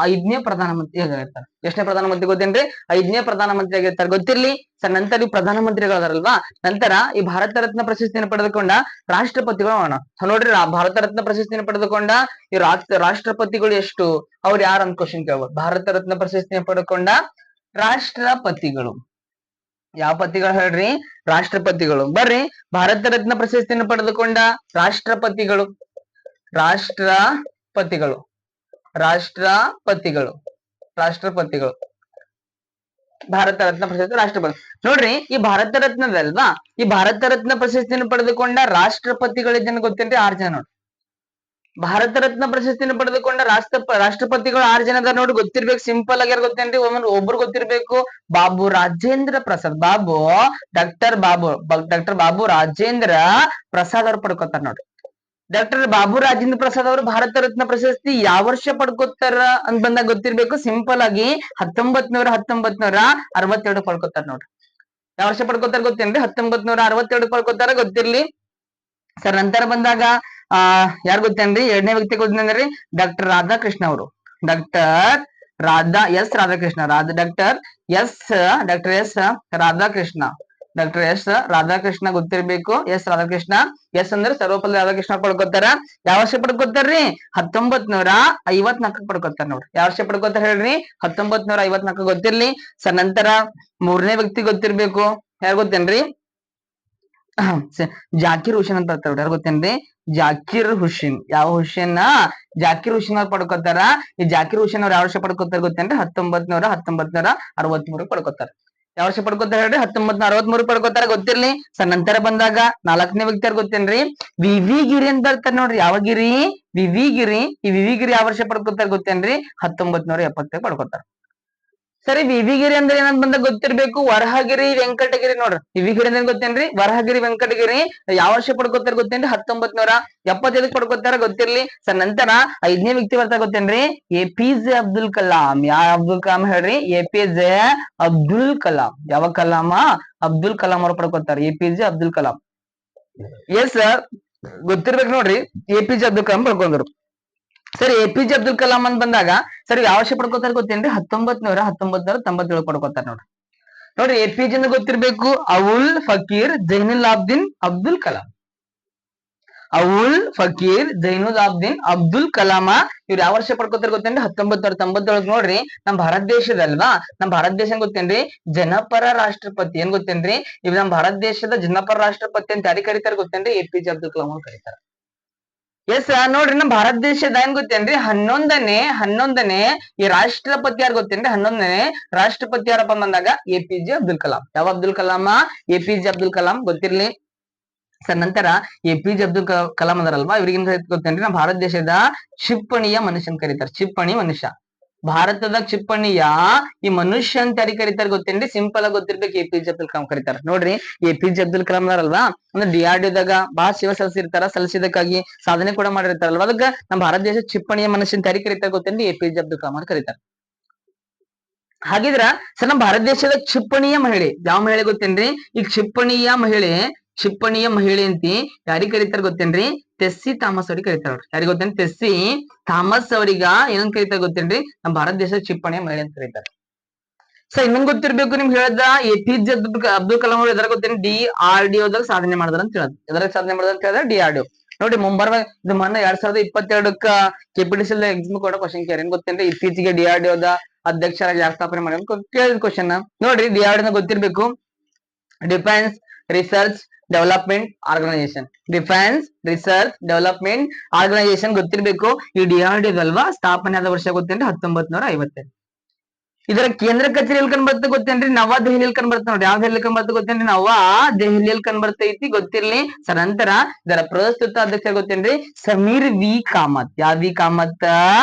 5ನೇ ಪ್ರಧಾನಮಂತ್ರಿ ಆಗಿರ್ತಾರೆ. ಎಷ್ಟನೇ ಪ್ರಧಾನಮಂತ್ರಿ ಗೊತ್ತೇನ್ರಿ? 5ನೇ ಪ್ರಧಾನಮಂತ್ರಿ ಆಗಿರ್ತಾರೆ. ಗೊತ್ತಿರ್ಲಿ. ಸರ್, ನಂತರ ಈ ಪ್ರಧಾನಮಂತ್ರಿಗಳದಾರಲ್ವಾ, ನಂತರ ಈ ಭಾರತ ರತ್ನ ಪ್ರಶಸ್ತಿಯನ್ನು ಪಡೆದುಕೊಂಡ ರಾಷ್ಟ್ರಪತಿಗಳು ನೋಡ್ರಿ. ಭಾರತ ರತ್ನ ಪ್ರಶಸ್ತಿಯನ್ನು ಪಡೆದುಕೊಂಡ ಈ ರಾಷ್ಟ್ರಪತಿಗಳು ಎಷ್ಟು? ಅವ್ರು ಯಾರು ಅಂತ ಕ್ವಶನ್ ಕೇಳ್ಬೋದು. ಭಾರತ ರತ್ನ ಪ್ರಶಸ್ತಿಯನ್ನು ಪಡೆದುಕೊಂಡ ರಾಷ್ಟ್ರಪತಿಗಳು ಯಾವ ಪತಿಗಳು ಹೇಳ್ರಿ? ರಾಷ್ಟ್ರಪತಿಗಳು. ಬರ್ರಿ, ಭಾರತ ರತ್ನ ಪ್ರಶಸ್ತಿಯನ್ನು ಪಡೆದುಕೊಂಡ ರಾಷ್ಟ್ರಪತಿಗಳು ಭಾರತ ರತ್ನ ಪ್ರಶಸ್ತಿ ರಾಷ್ಟ್ರಪತಿ. ನೋಡ್ರಿ ಈ ಭಾರತ ರತ್ನದಲ್ವಾ, ಈ ಭಾರತ ರತ್ನ ಪ್ರಶಸ್ತಿಯನ್ನು ಪಡೆದುಕೊಂಡ ರಾಷ್ಟ್ರಪತಿಗಳಿದ್ದನ್ನು ಗೊತ್ತೇನ್ರಿ? 6 ಜನ ನೋಡಿ. ಭಾರತ ರತ್ನ ಪ್ರಶಸ್ತಿಯನ್ನು ಪಡೆದುಕೊಂಡ ರಾಷ್ಟ್ರಪತಿಗಳು 6 ಜನ ಅದಾರ ನೋಡಿ, ಗೊತ್ತಿರ್ಬೇಕು. ಸಿಂಪಲ್ ಆಗಿ ಯಾರು ಗೊತ್ತೇನ್ರಿ? ಒಬ್ರು ಗೊತ್ತಿರ್ಬೇಕು, ಬಾಬು ರಾಜೇಂದ್ರ ಪ್ರಸಾದ್. ಡಾಕ್ಟರ್ ಬಾಬು ರಾಜೇಂದ್ರ ಪ್ರಸಾದ್ ಅವ್ರು ಪಡ್ಕೋತಾರ ನೋಡಿ. ಡಾಕ್ಟರ್ ಬಾಬು ರಾಜೇಂದ್ರ ಪ್ರಸಾದ್ ಅವರು ಭಾರತ ರತ್ನ ಪ್ರಶಸ್ತಿ ಯಾವ ವರ್ಷ ಪಡ್ಕೋತಾರ ಅಂತ ಬಂದಾಗ ಗೊತ್ತಿರ್ಬೇಕು. ಸಿಂಪಲ್ ಆಗಿ 1962 ಪಡ್ಕೋತಾರ ನೋಡ್ರಿ. ಯಾವ ವರ್ಷ ಪಡ್ಕೋತಾರ ಗೊತ್ತೇನ್ರಿ? 1962 ಪಡ್ಕೋತಾರ, ಗೊತ್ತಿರ್ಲಿ ಸರ್. ನಂತರ ಬಂದಾಗ ಯಾರು ಗೊತ್ತೇನ್ರಿ? ಎರಡನೇ ವ್ಯಕ್ತಿ ಗೊತ್ತೇನ್ರಿ? ಡಾಕ್ಟರ್ ರಾಧಾಕೃಷ್ಣ ಅವರು. ಡಾಕ್ಟರ್ ರಾಧಾಕೃಷ್ಣ ಗೊತ್ತಿರ್ಬೇಕು. ರಾಧಾಕೃಷ್ಣ. ಅಂದ್ರೆ ಸರ್ವಪಲ್ಲಿ ರಾಧಾಕೃಷ್ಣ ಪಡ್ಕೋತಾರ. ಯಾವ ವರ್ಷ ಪಡ್ಕೋತಾರ್ರಿ? 1954 ಪಡ್ಕೋತಾರ ನೋಡ್ರಿ. ಯಾವ ವರ್ಷ ಪಡ್ಕೋತಾರ ಹೇಳ್ರಿ? 1954 ಗೊತ್ತಿರ್ಲಿ ಸರ್. ನಂತರ ಮೂರನೇ ವ್ಯಕ್ತಿ ಗೊತ್ತಿರ್ಬೇಕು. ಯಾರು ಗೊತ್ತೇನ್ರಿ? ಜಾಕಿರ್ ಹುಸೇನ್ ಅಂತ ಬರ್ತಾರ. ಯಾರು ಗೊತ್ತೇನ್ರಿ? ಜಾಕಿರ್ ಹುಸೇನ್. ಯಾವ ಹುಸೇನ್? ಜಾಕಿರ್ ಹುಸೇನ್ ಅವ್ರು ಪಡ್ಕೋತಾರ. ಈ ಜಾಕಿರ್ ಹುಸೇನ್ ಅವ್ರು ಯಾವ ವರ್ಷ ಪಡ್ಕೋತಾರ ಗೊತ್ತೇನ್ರಿ? 1963 ಪಡ್ಕೋತಾರ. ಯಾವ ವರ್ಷ ಪಡ್ಕೋತಾರ ಹೇಳ್ರಿ? 1963 ಪಡ್ಕೋತಾರ, ಗೊತ್ತಿರ್ಲಿ ಸರ್. ನಂತರ ಬಂದಾಗ ನಾಲ್ಕನೇ ವ್ಯಕ್ತಿ ಯಾರು ಗೊತ್ತೇನ್ರಿ? ವಿ ಗಿರಿ ಅಂತ ಬರ್ತಾರ ನೋಡ್ರಿ. ಯಾವ ಗಿರಿ? ವಿ ಗಿರಿ. ಈ ವಿ ಗಿರಿ ಯಾವ ವರ್ಷ ಪಡ್ಕೋತಾರ ಗೊತ್ತೇನ್ರಿ? 1970 ಪಡ್ಕೋತಾರ. ಸರಿ, ವಿವಿಗಿರಿ ಅಂದ್ರೆ ಏನಂತ ಬಂದಾಗ ಗೊತ್ತಿರ್ಬೇಕು. ವರಹಗಿರಿ ವೆಂಕಟಗಿರಿ ನೋಡ್ರಿ. ವಿವಿಗಿರಿ ಅಂದ್ರೆ ಗೊತ್ತೇನ್ರಿ? ವರಹಗಿರಿ ವೆಂಕಟಗಿರಿ ಯಾವ ವರ್ಷ ಪಡ್ಕೋತಾರ ಗೊತ್ತೇನ್ರಿ? 1975 ಪಡ್ಕೋತಾರ, ಗೊತ್ತಿರ್ಲಿ ಸರ್. ನಂತರ ಐದನೇ ವ್ಯಕ್ತಿ ಬರ್ತಾ ಗೊತ್ತೇನ್ರಿ? APJ ಅಬ್ದುಲ್ ಕಲಾಂ. ಯಾವ ಅಬ್ದುಲ್ ಕಲಾಂ ಹೇಳ್ರಿ? APJ ಅಬ್ದುಲ್ ಕಲಾಂ. ಯಾವ ಕಲಾಮ? ಅಬ್ದುಲ್ ಕಲಾಂ ಅವ್ರು ಪಡ್ಕೋತಾರ. APJ Abdul Kalam. Yes sir, ಗೊತ್ತಿರ್ಬೇಕು ನೋಡ್ರಿ. APJ ಅಬ್ದುಲ್ ಕಲಾಂ ಪಡ್ಕೊಂಡ್ರು. ಸರಿ, APJ ಅಬ್ದುಲ್ ಕಲಾಂ ಅಂತ ಬಂದಾಗ ಸರಿ ಯಾವ ವರ್ಷ ಪಡ್ಕೋತಾರ ಗೊತ್ತೇನ್ರಿ? 1997 ಪಡ್ಕೋತಾರ ನೋಡ್ರಿ. APJ ಅಂತ ಗೊತ್ತಿರ್ಬೇಕು. ಅವುಲ್ ಫಕೀರ್ ಜೈನುಲಾಬ್ದೀನ್ ಅಬ್ದುಲ್ ಕಲಾಂ. ಅಬ್ದುಲ್ ಕಲಾಮ ಇವ್ರು ಯಾವ ವರ್ಷ ಪಡ್ಕೋತಾರ ಗೊತ್ತೇನ್ರಿ? 1997 ನೋಡ್ರಿ. ನಮ್ ಭಾರತ ದೇಶದಲ್ವಾ, ನಮ್ ಭಾರತ ದೇಶ ಗೊತ್ತೇನ್ರಿ? ಜನಪರ ರಾಷ್ಟ್ರಪತಿ ಏನ್ ಗೊತ್ತೇನ್ರಿ? ಇವ್ ನಮ್ ಭಾರತ ದೇಶದ ಜನಪರ ರಾಷ್ಟ್ರಪತಿ ಅಂತ ಯಾರಿಗೆ ಕರೀತಾರ ಗೊತ್ತೇನ್ರಿ? APJ ಅಬ್ದುಲ್ ಕಲಾಂ ಅವ್ರು ಕರೀತಾರ. ಎಸ್ ನೋಡ್ರಿ, ನಮ್ ಭಾರತ ದೇಶದ ಏನ್ ಗೊತ್ತೇನ್ರಿ? 11ನೇ ಈ ರಾಷ್ಟ್ರಪತಿ ಯಾರು ಗೊತ್ತೇನ್ರಿ? 11ನೇ ರಾಷ್ಟ್ರಪತಿ ಯಾರಪ್ಪ ಬಂದಾಗ APJ ಅಬ್ದುಲ್ ಕಲಾಂ. ಯಾವ ಅಬ್ದುಲ್ ಕಲಾಮ? APJ ಅಬ್ದುಲ್ ಕಲಾಂ, ಗೊತ್ತಿರ್ಲಿ ಸರ್. ನಂತರ APJ ಅಬ್ದುಲ್ ಕಲಾಂ ಅದರಲ್ವಾ, ಇವ್ರಿಗಿಂತ ಗೊತ್ತೇನ್ರಿ? ನಮ್ಮ ಭಾರತ ದೇಶದ ಕ್ಷಿಪಣಿಯ ಮನುಷ್ಯ ಅಂತ ಕರೀತಾರೆ. ಕ್ಷಿಪಣಿ ಮನುಷ್ಯ. ಭಾರತದ ಕ್ಷಿಪಣಿಯ ಈ ಮನುಷ್ಯ ಅಂತ ಯಾರಿಗೆ ಕರೀತಾರೆ ಗೊತ್ತೇನ್ರಿ? ಸಿಂಪಲ್ ಆಗಿ ಗೊತ್ತಿರ್ಬೇಕು. APJ ಅಬ್ದುಲ್ ಕಲಾಂ ಕರೀತಾರೆ ನೋಡ್ರಿ. APJ ಅಬ್ದುಲ್ ಕಲಾಂ ಅಲ್ವಾ, ಅಂದ್ರೆ DRDOದಾಗ ಬಹಳ ಸೇವೆ ಸಲ್ಲಿಸಿದಕ್ಕಾಗಿ ಸಾಧನೆ ಕೂಡ ಮಾಡಿರ್ತಾರಲ್ವಾ, ಅದಕ್ಕ ನಮ್ಮ ಭಾರತ ದೇಶ ಕ್ಷಿಪಣಿಯ ಮನುಷ್ಯ ಅಂತ ಯಾರಿಗೆ ಕರೀತಾರೆ ಗೊತ್ತೇನ್ರಿ? APJ ಅಬ್ದುಲ್ ಕಲಾಂ ಅಂತ ಕರೀತಾರೆ. ಹಾಗಿದ್ರ ಸರ್, ನಮ್ಮ ಭಾರತ ದೇಶದ ಕ್ಷಿಪಣಿಯ ಮಹಿಳೆ ಯಾವ ಮಹಿಳೆ ಗೊತ್ತೇನ್ರಿ? ಈ ಕ್ಷಿಪಣಿಯ ಮಹಿಳೆ ಅಂತ ಯಾರಿಗೆ ಕರೀತಾರ ಗೊತ್ತೇನ್ರಿ? ಟೆಸ್ಸಿ ಥಾಮಸ್ ಅವ್ರಿಗೆ ಕರೀತಾರ. ಯಾರಿಗೆ ಗೊತ್ತೇನ್ರಿ? ಟೆಸ್ಸಿ ಥಾಮಸ್ ಅವ್ರಿಗ ಏನಂತ ಕರೀತಾರ ಗೊತ್ತೇನ್ರಿ? ನಮ್ಮ ಭಾರತ ದೇಶದ ಕ್ಷಿಪಣಿಯ ಮಹಿಳೆ ಅಂತ ಕರೀತಾರೆ. ಸೊ ಇನ್ನೊಂದ್ ಗೊತ್ತಿರ್ಬೇಕು ನಿಮ್ಗೆ ಹೇಳ್ದ, APJ ಅಬ್ದುಲ್ ಕಲಾಂ ಅವರು ಎದರ ಗೊತ್ತೇನ್ರಿ? DRDOದಾಗ ಸಾಧನೆ ಮಾಡಿದಾರ ಅಂತ ಹೇಳದ್. ಎದರಾಗ ಸಾಧನೆ ಮಾಡಿದಾರ ಅಂತ ಹೇಳಿದ್ರೆ DRDO ನೋಡಿ. ಮುಂಬರುವ ಇದು ಮೊನ್ನೆ 2022 KPTCL ಎಕ್ಸಾಮ್ ಕೂಡ ಕ್ವಶನ್ ಕೇರ್ ಏನ್ ಗೊತ್ತೇನ್ರಿ? ಇತ್ತೀಚೆಗೆ DRDOದ ಅಧ್ಯಕ್ಷರಾಗಿ ಯಾರು ಸ್ಥಾಪನೆ ಮಾಡಿ ಕೇಳಿದ ಕ್ವಶನ್ ನೋಡ್ರಿ. DRDO ಗೊತ್ತಿರ್ಬೇಕು. Defence research development organisation. ಗೊತ್ತಿರ್ಬೇಕು. ಈ DRDO ಅಲ್ವಾ, ಸ್ಥಾಪನೆ ಆದ ವರ್ಷ ಗೊತ್ತೇನ್ರಿ? 1952. ಇದರ ಕೇಂದ್ರ ಕಚೇರಿ ಎಲ್ಲಿ ಕಂಡು ಬರ್ತದೆ ಗೊತ್ತೇನ್ರಿ? ನವದೆಹಲಿಯಲ್ಲಿ ಕಂಡು ಬರ್ತದೆ ನೋಡಿ. ಯಾವ ದೆಹಲಿ ಕಂಡು ಬರ್ತದೆ ಗೊತ್ತೇನ್ರಿ? ನವದೆಹಲಿಯಲ್ಲಿ ಕಂಡು ಬರ್ತೈತಿ, ಗೊತ್ತಿರ್ಲಿ ಸರ್. ನಂತರ ಇದರ ಪ್ರಸ್ತುತ ಅಧ್ಯಕ್ಷ ಗೊತ್ತೇನ್ರಿ? ಸಮೀರ್ ವಿ ಕಾಮತ್. ಯಾವ ವಿ ಕಾಮತ್?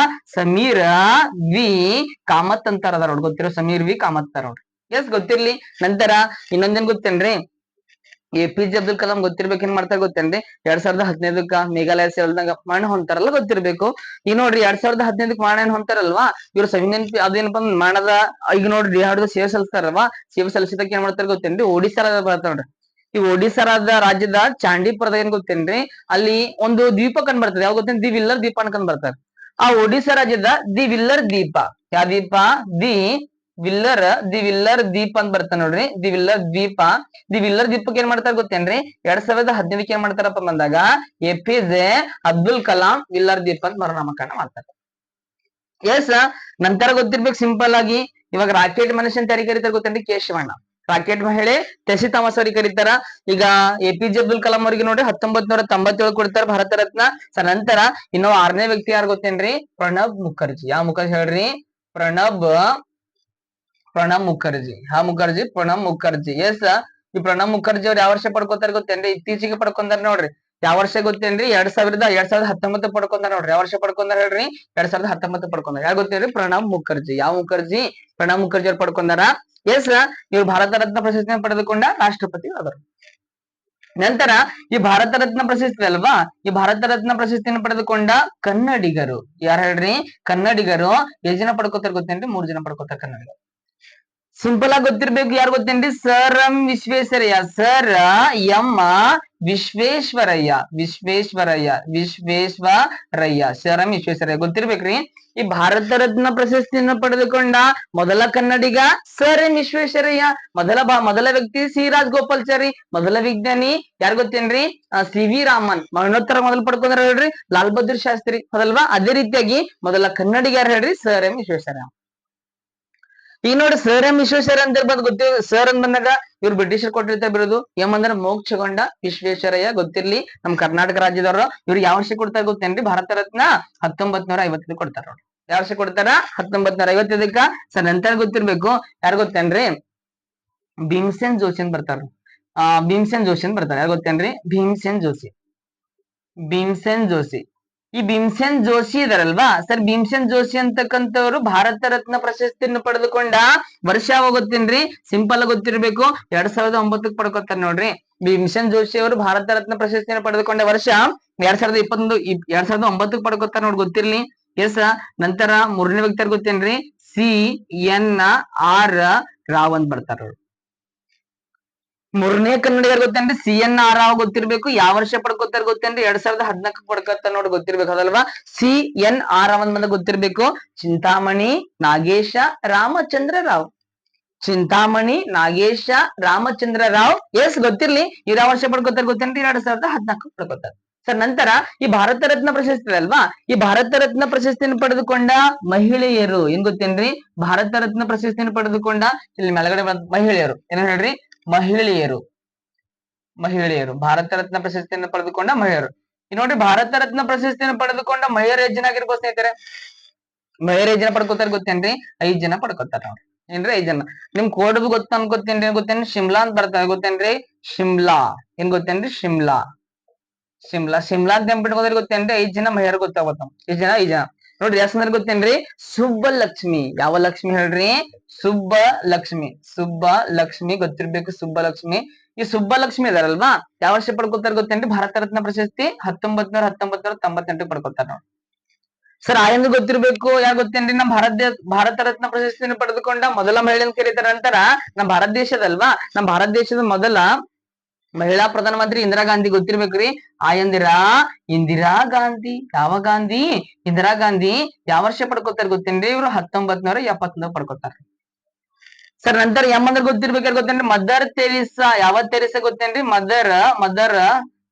ಸಮೀರ್ ವಿ ಕಾಮತ್ ಅಂತಾರ ನೋಡಿ. ಗೊತ್ತಿರೋ ಸಮೀರ್ ವಿ ಕಾಮತ್ ನೋಡ್ರಿ. ಎಸ್, ಗೊತ್ತಿರ್ಲಿ. ನಂತರ ಇನ್ನೊಂದೇನ್ ಗೊತ್ತೇನ್ರಿ? APJ ಅಬ್ದುಲ್ ಕಲಾಂ ಗೊತ್ತಿರ್ಬೇಕು. ಏನ್ ಮಾಡ್ತಾರ ಗೊತ್ತೇನ್ರಿ? 2015 ಮೇಘಾಲಯ ಸೇರಿದಾಗ ಮರಣ ಹೊಂತಾರಲ್ಲ, ಗೊತ್ತಿರ್ಬೇಕು. ಈಗ ನೋಡ್ರಿ 2015 ಮರಣ ಹೊಂತಾರಲ್ವಾ, ಇವ್ರು ಅದೇನಪ್ಪ ಮರಣದ ಈಗ ನೋಡ್ರಿ DRDO ಸೇವೆ ಸಲ್ಲಿಸ್ತಾರಲ್ವಾ, ಸೇವೆ ಸಲ್ಲಿಸಿದಕ್ಕೆ ಏನ್ ಮಾಡ್ತಾರ ಗೊತ್ತೇನ್ರಿ? ಒಡಿಶಾ ಬರ್ತಾರ ನೋಡ್ರಿ. ಈ ಒಡಿಶಾ ರಾಜ್ಯದ ಚಾಂಡಿಪುರದ ಏನ್ ಗೊತ್ತೇನ್ರಿ? ಅಲ್ಲಿ ಒಂದು ದ್ವೀಪ ಕಂಡು ಬರ್ತದೆ. ಯಾವ ಗೊತ್ತೇನ್ರಿ? ದಿ ವಿಲ್ಲರ್ ದ್ವೀಪ ಅನ್ಕೊಂಡ್ ಬರ್ತಾರೆ. ಆ ಒಡಿಶಾ ರಾಜ್ಯದ ದಿ ವಿಲ್ಲರ್ ದ್ವೀಪ. ಯಾವ ದ್ವೀಪ? ದಿ ವಿಲ್ಲರ್ ದ್ವೀಪ ಅಂತ ಬರ್ತಾನೆ ನೋಡ್ರಿ. ದಿ ವಿಲ್ಲರ್ ದ್ವೀಪಕ್ಕೆ ಏನ್ ಮಾಡ್ತಾರ ಗೊತ್ತೇನ್ರಿ? 2015 ಏನ್ ಮಾಡ್ತಾರಪ್ಪ ಬಂದಾಗ APJ ಅಬ್ದುಲ್ ಕಲಾಂ ವಿಲ್ಲರ್ ದ್ವೀಪ ಅಂತ ಮರುನಾಮಕರಣ ಮಾಡ್ತಾರೆ. ಎಸ್, ನಂತರ ಗೊತ್ತಿರ್ಬೇಕು ಸಿಂಪಲ್ ಆಗಿ. ಇವಾಗ ರಾಕೆಟ್ ಮನುಷ್ಯ ಅಂತ ಯಾರಿಗೆ ಕರೀತಾರೆ ಗೊತ್ತೇನ್ರಿ? ಕೇಶವಣ್ಣ. ರಾಕೆಟ್ ಮಹಿಳೆ ಟೆಸ್ಸಿ ಥಾಮಸ್ ಅವ್ರಿಗೆ ಕರೀತಾರ. ಈಗ APJ ಅಬ್ದುಲ್ ಕಲಾಂ ಅವ್ರಿಗೆ ನೋಡಿ 1997 ಕೊಡ್ತಾರ ಭಾರತ ರತ್ನ. ನಂತರ ಇನ್ನು 6ನೇ ವ್ಯಕ್ತಿ ಯಾರು ಗೊತ್ತೇನ್ರಿ? ಪ್ರಣಬ್ ಮುಖರ್ಜಿ. ಯಾವ ಮುಖರ್ಜಿ ಹೇಳ್ರಿ? ಪ್ರಣಬ್ ಪ್ರಣಬ್ ಮುಖರ್ಜಿ. ಪ್ರಣಬ್ ಮುಖರ್ಜಿ. ಎಸ್, ಈ ಪ್ರಣಬ್ ಮುಖರ್ಜಿ ಅವ್ರು ಯಾವ ವರ್ಷ ಪಡ್ಕೋತಾರ ಗೊತ್ತೇನ್ರಿ? ಇತ್ತೀಚೆಗೆ ಪಡ್ಕೊಂಡಾರ ನೋಡ್ರಿ. ಯಾವ ವರ್ಷ ಗೊತ್ತೇನ್ರಿ? 2019 ಪಡ್ಕೊಂಡಾರ ನೋಡ್ರಿ. ಯಾವ ವರ್ಷ ಪಡ್ಕೊಂಡಾರ ಹೇಳ್ರಿ? 2019 ಪಡ್ಕೊಂಡಾರ. ಯಾರು ಗೊತ್ತೇನ್ರಿ? ಪ್ರಣಬ್ ಮುಖರ್ಜಿ. ಯಾವ ಮುಖರ್ಜಿ? ಪ್ರಣಬ್ ಮುಖರ್ಜಿ ಅವ್ರು ಪಡ್ಕೊಂಡಾರ. ಎಸ್, ಇವ್ರು ಭಾರತ ರತ್ನ ಪ್ರಶಸ್ತಿಯನ್ನು ಪಡೆದುಕೊಂಡ ರಾಷ್ಟ್ರಪತಿ ಆದರು. ನಂತರ ಈ ಭಾರತ ರತ್ನ ಪ್ರಶಸ್ತಿ ಅಲ್ವಾ, ಈ ಭಾರತ ರತ್ನ ಪ್ರಶಸ್ತಿಯನ್ನು ಪಡೆದುಕೊಂಡ ಕನ್ನಡಿಗರು ಯಾರು ಹೇಳ್ರಿ? ಕನ್ನಡಿಗರು ಎಷ್ಟು ಜನ ಪಡ್ಕೋತಾರ ಗೊತ್ತೇನ್ರಿ? 3 ಜನ ಪಡ್ಕೋತಾರ ಕನ್ನಡಿಗರು. ಸಿಂಪಲ್ ಆಗಿ ಗೊತ್ತಿರ್ಬೇಕು. ಯಾರು ಗೊತ್ತೇನ್ರಿ? Sir M Visvesvaraya. Sir M Visvesvaraya. Sir M Visvesvaraya ಗೊತ್ತಿರ್ಬೇಕ್ರಿ. ಈ ಭಾರತ ರತ್ನ ಪ್ರಶಸ್ತಿಯನ್ನು ಪಡೆದುಕೊಂಡ ಮೊದಲ ಕನ್ನಡಿಗ ಸರ್ ಎಂ ವಿಶ್ವೇಶ್ವರಯ್ಯ. ಮೊದಲ ವ್ಯಕ್ತಿ ಸಿ ರಾಜಗೋಪಾಲ್ಚಾರಿ. ಮೊದಲ ವಿಜ್ಞಾನಿ ಯಾರು ಗೊತ್ತೇನ್ರಿ? C V Raman. ಮರಣೋತ್ತರ ಮೊದಲು ಪಡ್ಕೊಂಡ್ರ ಹೇಳ್ರಿ? ಲಾಲ್ ಬಹದ್ದೂರ್ ಶಾಸ್ತ್ರಿ. ಹೌದಲ್ವಾ? ಅದೇ ರೀತಿಯಾಗಿ ಮೊದಲ ಕನ್ನಡಿಗ ಯಾರು ಹೇಳ್ರಿ? Sir M Visvesvaraya. ಈಗ ನೋಡಿ, ಸರ್ ಎಂ ವಿಶ್ವೇಶ್ವರಯ್ಯ ಅಂತ ಬಂದ್ ಗೊತ್ತಿ. ಸರ್ ಅಂತ ಬಂದಾಗ ಇವ್ರು ಬ್ರಿಟಿಷರ್ ಕೊಟ್ಟಿರ್ತಾರೆ ಬಿರೋದು. ಎಂ ಅಂದ್ರೆ ಮೋಕ್ಷಗೊಂಡ ವಿಶ್ವೇಶ್ವರಯ್ಯ. ಗೊತ್ತಿರ್ಲಿ, ನಮ್ ಕರ್ನಾಟಕ ರಾಜ್ಯದವರು. ಇವ್ರು ಯಾವ ವರ್ಷ ಕೊಡ್ತಾರೆ ಗೊತ್ತೇನ್ರಿ? ಭಾರತ ರತ್ನ 1950 ಕೊಡ್ತಾರ ನೋಡ್ರಿ. ಯಾವ ವರ್ಷ ಕೊಡ್ತಾರ? 1950. ಸರ್ ನಂತರ ಗೊತ್ತಿರ್ಬೇಕು. ಯಾರು ಗೊತ್ತೇನ್ರಿ? ಭೀಮಸೇನ್ ಜೋಶಿ ಅಂತ ಬರ್ತಾರ. ಭೀಮಸೇನ್ ಜೋಶಿ ಅಂತ ಬರ್ತಾರೆ. ಯಾರು ಗೊತ್ತೇನ್ರಿ? ಭೀಮಸೇನ್ ಜೋಶಿ. ಈ ಭೀಮಸೇನ್ ಜೋಶಿ ಇದಾರಲ್ವಾ ಸರ್, ಭೀಮಸೇನ್ ಜೋಶಿ ಅಂತಕ್ಕಂಥವ್ರು ಭಾರತ ರತ್ನ ಪ್ರಶಸ್ತಿಯನ್ನು ಪಡೆದುಕೊಂಡ ವರ್ಷ ಯಾವ ಗೊತ್ತೇನ್ರಿ? ಸಿಂಪಲ್ ಗೊತ್ತಿರ್ಬೇಕು. 2009 ಪಡ್ಕೋತಾರ ನೋಡ್ರಿ. ಭೀಮಸೇನ್ ಜೋಶಿ ಅವರು ಭಾರತ ರತ್ನ ಪ್ರಶಸ್ತಿಯನ್ನು ಪಡೆದುಕೊಂಡ ವರ್ಷ 2009 ಪಡ್ಕೋತಾರ ನೋಡಿ. ಗೊತ್ತಿರ್ಲಿ. ಎಸ್, ನಂತರ 3ನೇ ವ್ಯಕ್ತಿ ಗೊತ್ತೇನ್ರಿ? CNR ರಾವ್ ಅಂತ ಬರ್ತಾರ. 3ನೇ ಕನ್ನಡಿಗರು ಗೊತ್ತೇನ್ರಿ? CNR ರಾವ್ ಗೊತ್ತಿರ್ಬೇಕು. ಯಾವ ವರ್ಷ ಪಡ್ಕೋತಾರ ಗೊತ್ತೇನ್ರಿ? 2014 ಪಡ್ಕೋತಾರ ನೋಡಿ. ಗೊತ್ತಿರ್ಬೇಕು. ಅದಲ್ವಾ? CNR ರಾವ್ ಅಂತ ಗೊತ್ತಿರ್ಬೇಕು. ಚಿಂತಾಮಣಿ ನಾಗೇಶ ರಾಮಚಂದ್ರ ರಾವ್. ಎಸ್, ಗೊತ್ತಿರ್ಲಿ. ಇವ್ರು ಯಾವ ವರ್ಷ ಪಡ್ಕೋತಾರ ಗೊತ್ತೇನ್ರಿ? 2014 ಪಡ್ಕೋತಾರ. ಸರ್ ನಂತರ ಈ ಭಾರತ ರತ್ನ ಪ್ರಶಸ್ತಿ ಅಲ್ವಾ, ಈ ಭಾರತ ರತ್ನ ಪ್ರಶಸ್ತಿಯನ್ನು ಪಡೆದುಕೊಂಡ ಮಹಿಳೆಯರು ಏನ್ ಗೊತ್ತೇನ್ರಿ? ಭಾರತ ರತ್ನ ಪ್ರಶಸ್ತಿಯನ್ನು ಪಡೆದುಕೊಂಡ ಇಲ್ಲಿ ಮೇಲ್ಗಡೆ ಮಹಿಳೆಯರು ಏನ್ ಹೇಳ್ರಿ? ಮಹಿಳೆಯರು. ಭಾರತ ರತ್ನ ಪ್ರಶಸ್ತಿಯನ್ನು ಪಡೆದುಕೊಂಡ ಮಹಿಳೆಯರು. ಈ ನೋಡ್ರಿ, ಭಾರತ ರತ್ನ ಪ್ರಶಸ್ತಿಯನ್ನು ಪಡೆದುಕೊಂಡ ಮಹಿಳೆಯರು ಎಷ್ಟು ಜನ ಆಗಿರ್ಬೋದು ಸ್ನೇಹಿತರೆ? ಮಹಿಳೆಯರು ಎಷ್ಟು ಜನ ಪಡ್ಕೋತಾರ ಗೊತ್ತೇನ್ರಿ? 5 ಜನ ಪಡ್ಕೋತಾರ ನೋಡ್ರಿ. ಏನ್ರಿ? 5 ಜನ. ನಿಮ್ ಕೋಡ್ ಗೊತ್ತ ಅನ್ಕೋತೇನ್ರಿ? ಶಿಮ್ಲಾ ಅಂತ ಬರ್ತಾರೆ. ಗೊತ್ತೇನ್ರಿ? ಶಿಮ್ಲಾ. ಏನ್ ಗೊತ್ತೇನ್ರಿ? ಶಿಮ್ಲಾ ಅಂತ ನೆನ್ಪಿಟ್ಕೋದ್ರೆ ಗೊತ್ತೇನ್ರಿ? 5 ಜನ ಮಹಿಳೆಯರು ಗೊತ್ತಾಗತ್ತ. ಎಷ್ಟು ಜನ? 5 ಜನ ನೋಡ್ರಿ. ಯಾಕಂದ್ರೆ ಗೊತ್ತೇನ್ರಿ? ಸುಬ್ಬಲಕ್ಷ್ಮಿ. ಯಾವ ಲಕ್ಷ್ಮಿ ಹೇಳ್ರಿ? ಸುಬ್ಬಲಕ್ಷ್ಮಿ ಗೊತ್ತಿರ್ಬೇಕು. ಸುಬ್ಬಲಕ್ಷ್ಮಿ. ಈ ಸುಬ್ಬಲಕ್ಷ್ಮಿ ಇದಾರಲ್ವಾ, ಯಾವ ವರ್ಷ ಪಡ್ಕೋತಾರ ಗೊತ್ತೇನ್ರಿ? ಭಾರತ ರತ್ನ ಪ್ರಶಸ್ತಿ 1998 ಪಡ್ಕೋತಾರ ನೋಡಿ. ಸರ್ ಆಯಂದು ಗೊತ್ತಿರ್ಬೇಕು. ಯಾರು ಗೊತ್ತೇನ್ರಿ? ನಮ್ಮ ಭಾರತ ರತ್ನ ಪ್ರಶಸ್ತಿಯನ್ನು ಪಡೆದುಕೊಂಡ ಮೊದಲ ಮಹಿಳೆಯನ್ನು ಕರೀತಾರ. ನಂತರ ನಮ್ಮ ಭಾರತ ದೇಶದ ಮೊದಲ ಮಹಿಳಾ ಪ್ರಧಾನಮಂತ್ರಿ ಇಂದಿರಾ ಗಾಂಧಿ. ಗೊತ್ತಿರ್ಬೇಕ್ರಿ. ಇಂದಿರಾ ಗಾಂಧಿ. ಯಾವ ಗಾಂಧಿ? ಇಂದಿರಾ ಗಾಂಧಿ. ಯಾವ ವರ್ಷ ಪಡ್ಕೋತಾರ ಗೊತ್ತೇನ್ರಿ? ಇವ್ರು 1979 ಪಡ್ಕೋತಾರ. ಸರ್ ನಂತರ ಎಂ ಅಂದ್ರೆ ಗೊತ್ತಿರ್ಬೇಕಾದ್ರೆ ಗೊತ್ತೇನ್ರಿ? Mother Teresa. ಯಾವ ತೆರಿಸಾ ಗೊತ್ತೇನ್ರಿ? ಮದರ್